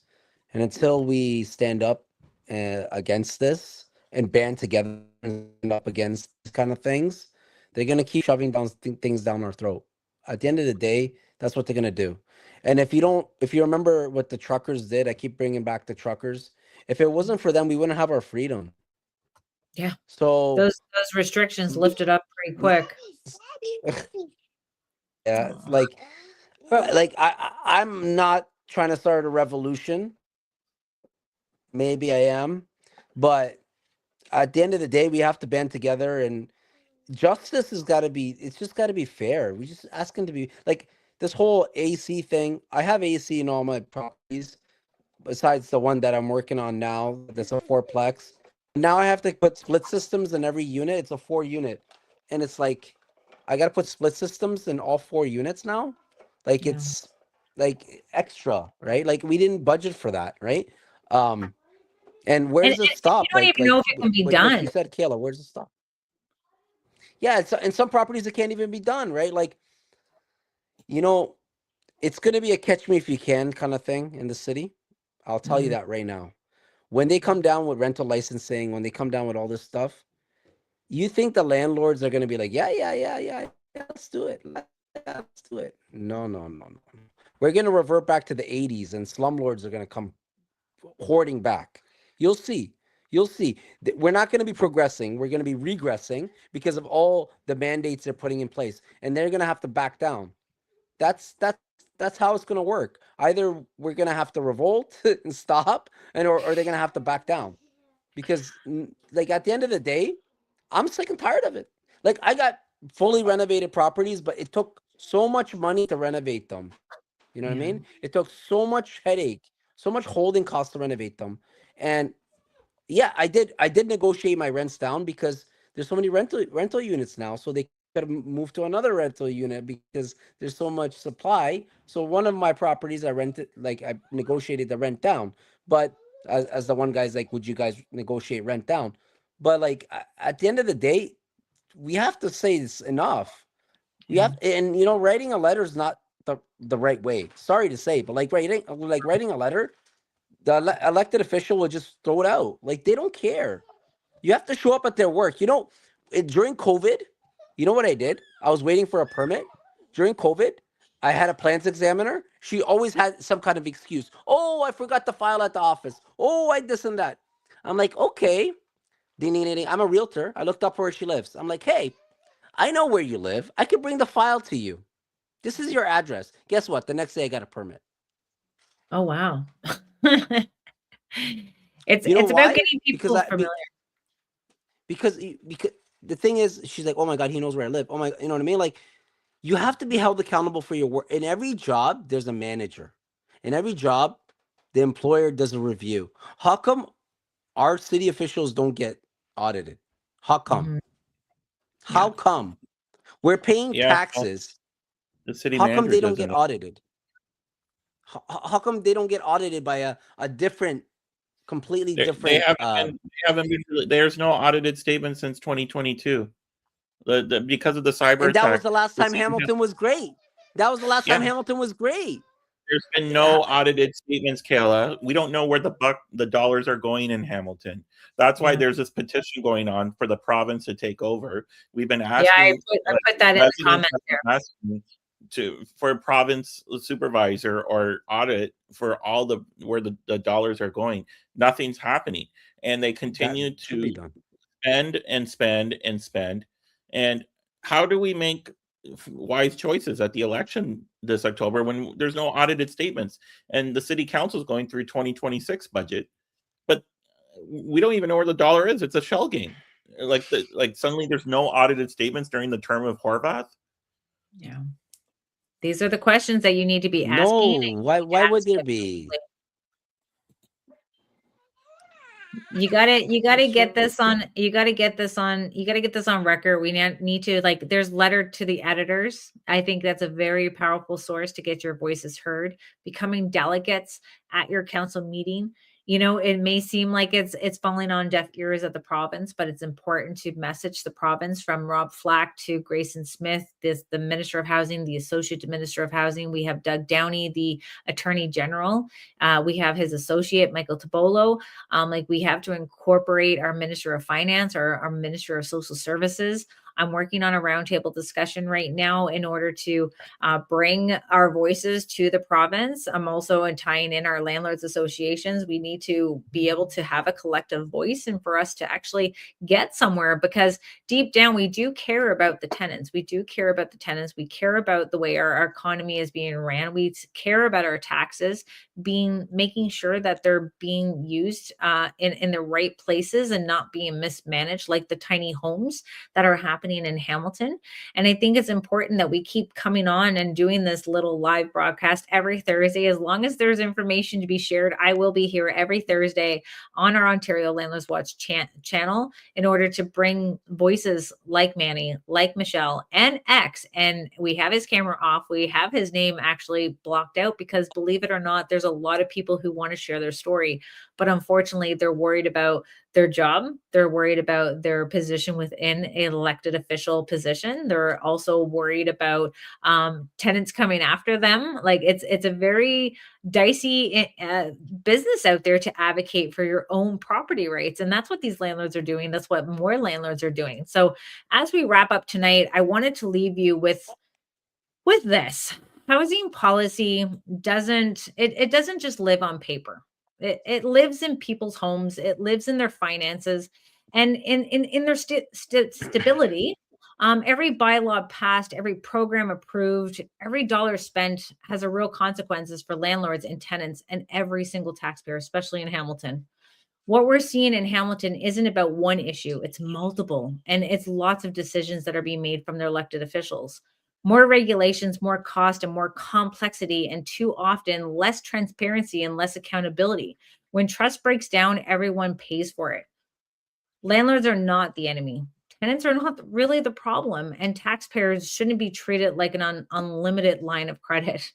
And until we stand up against this and band together and stand up against these kind of things, they're going to keep shoving down things down our throat. At the end of the day, that's what they're going to do. And if you remember what the truckers did, I keep bringing back the truckers. If it wasn't for them, we wouldn't have our freedom. Yeah. So those restrictions lifted up pretty quick. Yeah, like I'm not trying to start a revolution. Maybe I am, but at the end of the day, we have to band together, and justice it's just got to be fair. We just asking to be like this whole AC thing. I have AC in all my properties, besides the one that I'm working on now. That's a 4-plex. Now I have to put split systems in every unit. It's a 4-unit, and it's like I got to put split systems in all 4 units now. Like, it's like extra, right? Like, we didn't budget for that, right? And where's the stop? You don't even know if it can be done. Like you said, Kayla, where's the stop? Yeah, it's in some properties it can't even be done, right? Like, it's going to be a catch me if you can kind of thing in the city. I'll tell you that right now. When they come down with rental licensing, when they come down with all this stuff, you think the landlords are going to be like, yeah, let's do it. Let's do it. No. We're going to revert back to the 80s, and slumlords are going to come hoarding back. You'll see. We're not going to be progressing. We're going to be regressing because of all the mandates they're putting in place, and they're going to have to back down. That's how it's going to work. Either we're going to have to revolt and stop, or they're going to have to back down, because like at the end of the day, I'm sick and tired of it. Like I got fully renovated properties, but it took so much money to renovate them. You know what I mean? It took so much headache, so much holding costs to renovate them. And yeah, I did negotiate my rents down because there's so many rental units now, so they could move to another rental unit because there's so much supply. So one of my properties I rented, like I negotiated the rent down, but as the one guy's like, would you guys negotiate rent down? But like at the end of the day, we have to say it's enough. We have, and you know, writing a letter is not the right way. Sorry to say, but like writing a letter, the elected official will just throw it out. Like they don't care. You have to show up at their work. You know, during COVID, you know what I did? I was waiting for a permit. During COVID, I had a plans examiner. She always had some kind of excuse. Oh, I forgot to file at the office. Oh, I this and that. I'm like, okay. Ding, ding, ding, ding. I'm a realtor. I looked up where she lives. I'm like, hey, I know where you live. I could bring the file to you. This is your address. Guess what? The next day I got a permit. Oh, wow. It's You know it's why? about getting people familiar. Because the thing is, she's like, oh my God, he knows where I live. Oh my, you know what I mean? Like, you have to be held accountable for your work. In every job, there's a manager. In every job, the employer does a review. How come our city officials don't get audited? How come? Mhm. How come? We're paying Yeah, taxes. the city How come manager they don't get doesn't. audited? How come they don't get audited by a different, completely They different? haven't been. There's no audited statement since 2022. Because of the cyber And that was attack. the last the time city has- Hamilton was great. That was the last time yeah, Hamilton was great. there's been no audited statements, Kayla. We don't know where the dollars are going in Hamilton. That's why there's this petition going on for the province to take over. We've been asking. I put that in the comments there. Asking for a province supervisor or audit for all where the dollars are going. Nothing's happening, and they continue to spend and spend and spend. And how do we make wise choices at the election this October when there's no audited statements and the city council is going through 2026 budget, but we don't even know where the dollar is? It's a shell game. Like suddenly there's no audited statements during the term of Horwath. Yeah. These are the questions that you need to be asking. No, why would there be? You gotta get this on, you gotta get this on record. We need to, like, there's letter to the editors. I think that's a very powerful source to get your voices heard. Becoming delegates at your council meeting. You know, it may seem like it's falling on deaf ears at the province, but it's important to message the province, from Rob Flack to Grayson Smith, the Minister of Housing, the Associate Minister of Housing. We have Doug Downey, the Attorney General. We have his associate, Michael Tabolo. Like, we have to incorporate our Minister of Finance or our Minister of Social Services. I'm working on a roundtable discussion right now in order to bring our voices to the province. I'm also tying in our landlords associations. We need to be able to have a collective voice and for us to actually get somewhere, because deep down, we do care about the tenants. We do care about the tenants. We care about the way our economy is being ran. We care about our taxes making sure that they're being used in the right places and not being mismanaged, like the tiny homes that are happening in Hamilton. And I think it's important that we keep coming on and doing this little live broadcast every Thursday. As long as there's information to be shared, I will be here every Thursday on our Ontario Landlords Watch channel in order to bring voices like Manny, like Michelle, and X. And we have his camera off. We have his name actually blocked out because, believe it or not, there's a lot of people who want to share their story, but unfortunately they're worried about their job. They're worried about their position within an elected official position. They're also worried about tenants coming after them. Like, it's a very dicey business out there to advocate for your own property rights. And that's what these landlords are doing. That's what more landlords are doing. So as we wrap up tonight, I wanted to leave you with this. Housing policy doesn't just live on paper. It lives in people's homes. It lives in their finances and in their stability. Every bylaw passed, every program approved, every dollar spent has a real consequences for landlords and tenants and every single taxpayer, especially in Hamilton. What we're seeing in Hamilton isn't about one issue, it's multiple, and it's lots of decisions that are being made from their elected officials. More regulations, more cost, and more complexity, and too often less transparency and less accountability. When trust breaks down, everyone pays for it. Landlords are not the enemy. Tenants are not really the problem, and taxpayers shouldn't be treated like an unlimited line of credit.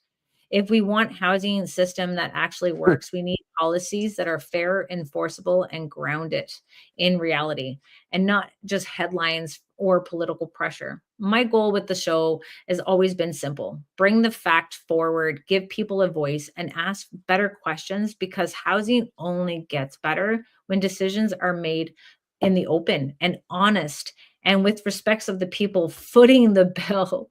If we want housing system that actually works, we need policies that are fair, enforceable, and grounded in reality, and not just headlines or political pressure. My goal with the show has always been simple: bring the fact forward, give people a voice, and ask better questions, because housing only gets better when decisions are made in the open and honest and with respects of the people footing the bill.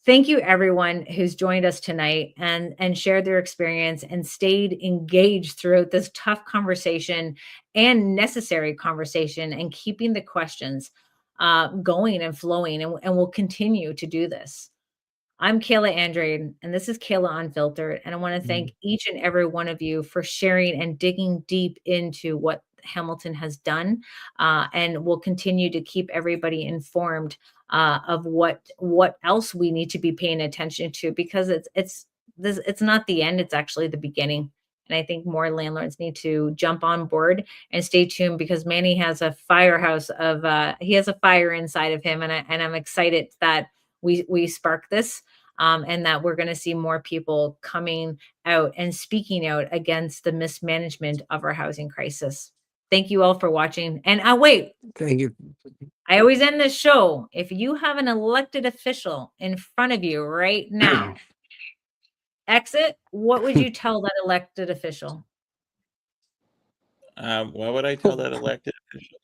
Thank you, everyone who's joined us tonight and shared their experience and stayed engaged throughout this tough conversation and necessary conversation, and keeping the questions going and flowing. And we'll continue to do this. I'm Kayla Andrea, and this is Kayla Unfiltered. And I want to thank each and every one of you for sharing and digging deep into what Hamilton has done, and we'll continue to keep everybody informed of what else we need to be paying attention to, because it's not the end, it's actually the beginning. And I think more landlords need to jump on board and stay tuned, because Manny has a firehouse of he has a fire inside of him, and I'm excited that we spark this, and that we're going to see more people coming out and speaking out against the mismanagement of our housing crisis. Thank you all for watching. And wait, Thank you. I always end this show. If you have an elected official in front of you right now, exit, what would you tell that elected official? What would I tell that elected official?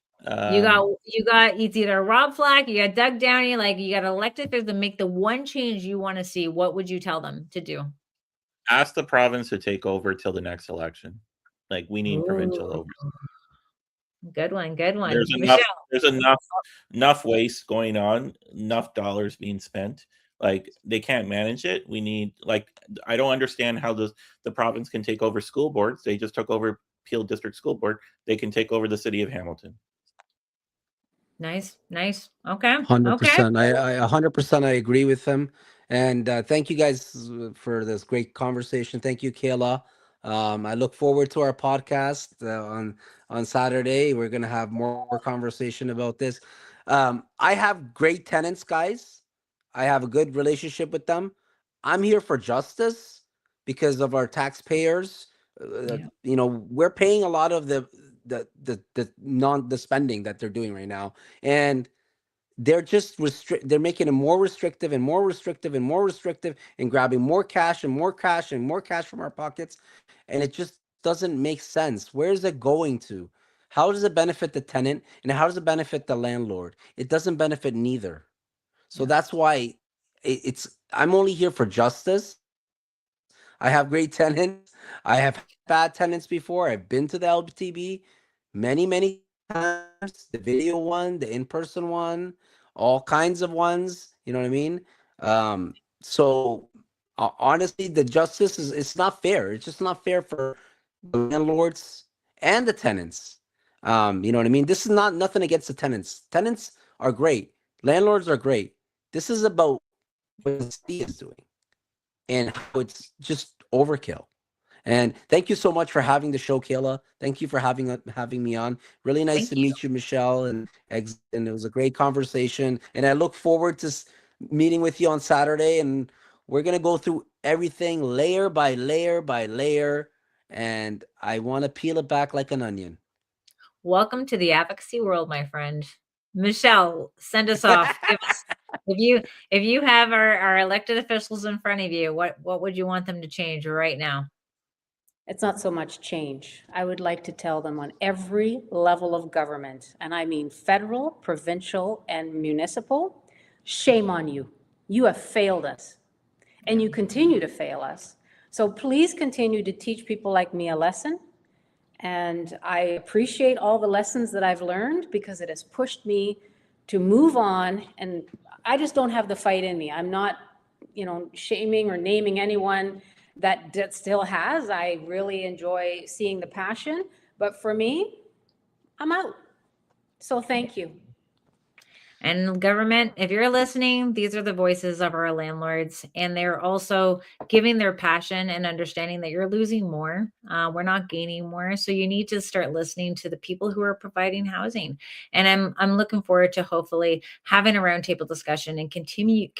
You got it's either Rob Flack, you got Doug Downey, like you got elected officials to make the one change you want to see. What would you tell them to do? Ask the province to take over till the next election. Like, we need provincial oversight. Good one. There's enough waste going on, enough dollars being spent. Like, they can't manage it. We need, like, I don't understand how the province can take over school boards. They just took over Peel District School Board. They can take over the city of Hamilton. Nice. Okay. 100%. I 100% I agree with them. And thank you guys for this great conversation. Thank you, Kayla. I look forward to our podcast on Saturday. We're gonna have more conversation about this. I have great tenants, guys. I have a good relationship with them. I'm here for justice because of our taxpayers. You know, we're paying a lot of the spending that they're doing right now, and they're just they're making it more restrictive and more restrictive and more restrictive, and grabbing more cash and more cash and more cash from our pockets, and it just doesn't make sense. Where is it going to? How does it benefit the tenant, and how does it benefit the landlord? It doesn't benefit neither. So that's why I'm only here for justice. I have great tenants. I have bad tenants before. I've been to the LBTB many times, the video one, the in-person one, all kinds of ones, you know what I mean? So honestly, the justice it's not fair. It's just not fair for the landlords and the tenants. You know what I mean? This is nothing against the tenants. Tenants are great. Landlords are great. This is about what the city is doing and how it's just overkill. And thank you so much for having the show, Kayla. Thank you for having me on. Really nice to meet you, Michelle, and it was a great conversation. And I look forward to meeting with you on Saturday. And we're gonna go through everything layer by layer by layer. And I want to peel it back like an onion. Welcome to the advocacy world, my friend. Michelle, send us off. If you have our elected officials in front of you, what would you want them to change right now? It's not so much change. I would like to tell them on every level of government, and I mean federal, provincial, and municipal, shame on you. You have failed us, and you continue to fail us. So please continue to teach people like me a lesson. And I appreciate all the lessons that I've learned, because it has pushed me to move on. And I just don't have the fight in me. I'm not, shaming or naming anyone that still has. I really enjoy seeing the passion, But for me, I'm out. So thank you. And government, if you're listening, these are the voices of our landlords, and they're also giving their passion and understanding that you're losing more. We're not gaining more. So you need to start listening to the people who are providing housing. And I'm looking forward to hopefully having a roundtable discussion and continue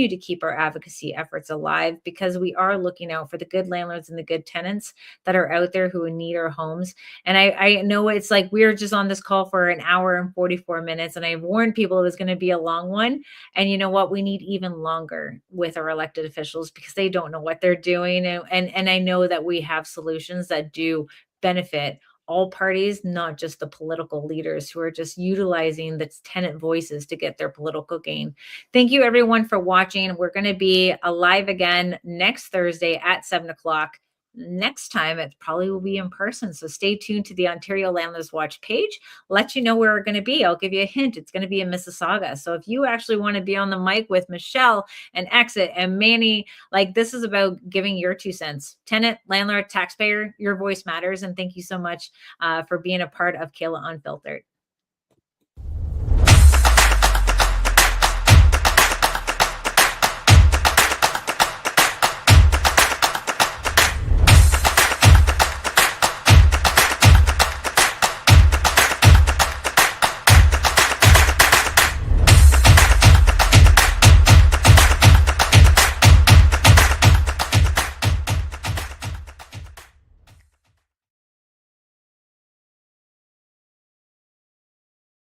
to keep our advocacy efforts alive, because we are looking out for the good landlords and the good tenants that are out there who need our homes. And I know it's like we're just on this call for an hour and 44 minutes, and I warned people it was going to be a long one. And you know what? We need even longer with our elected officials, because they don't know what they're doing. And I know that we have solutions that do benefit all parties, not just the political leaders who are just utilizing the tenant voices to get their political gain. Thank you everyone for watching. We're going to be live again next Thursday at 7:00. Next time, it probably will be in person. So stay tuned to the Ontario Landlords Watch page. Let you know where we're going to be. I'll give you a hint. It's going to be in Mississauga. So if you actually want to be on the mic with Michelle and Exit and Manny, like, this is about giving your 2 cents. Tenant, landlord, taxpayer, your voice matters. And thank you so much for being a part of Kayla Unfiltered.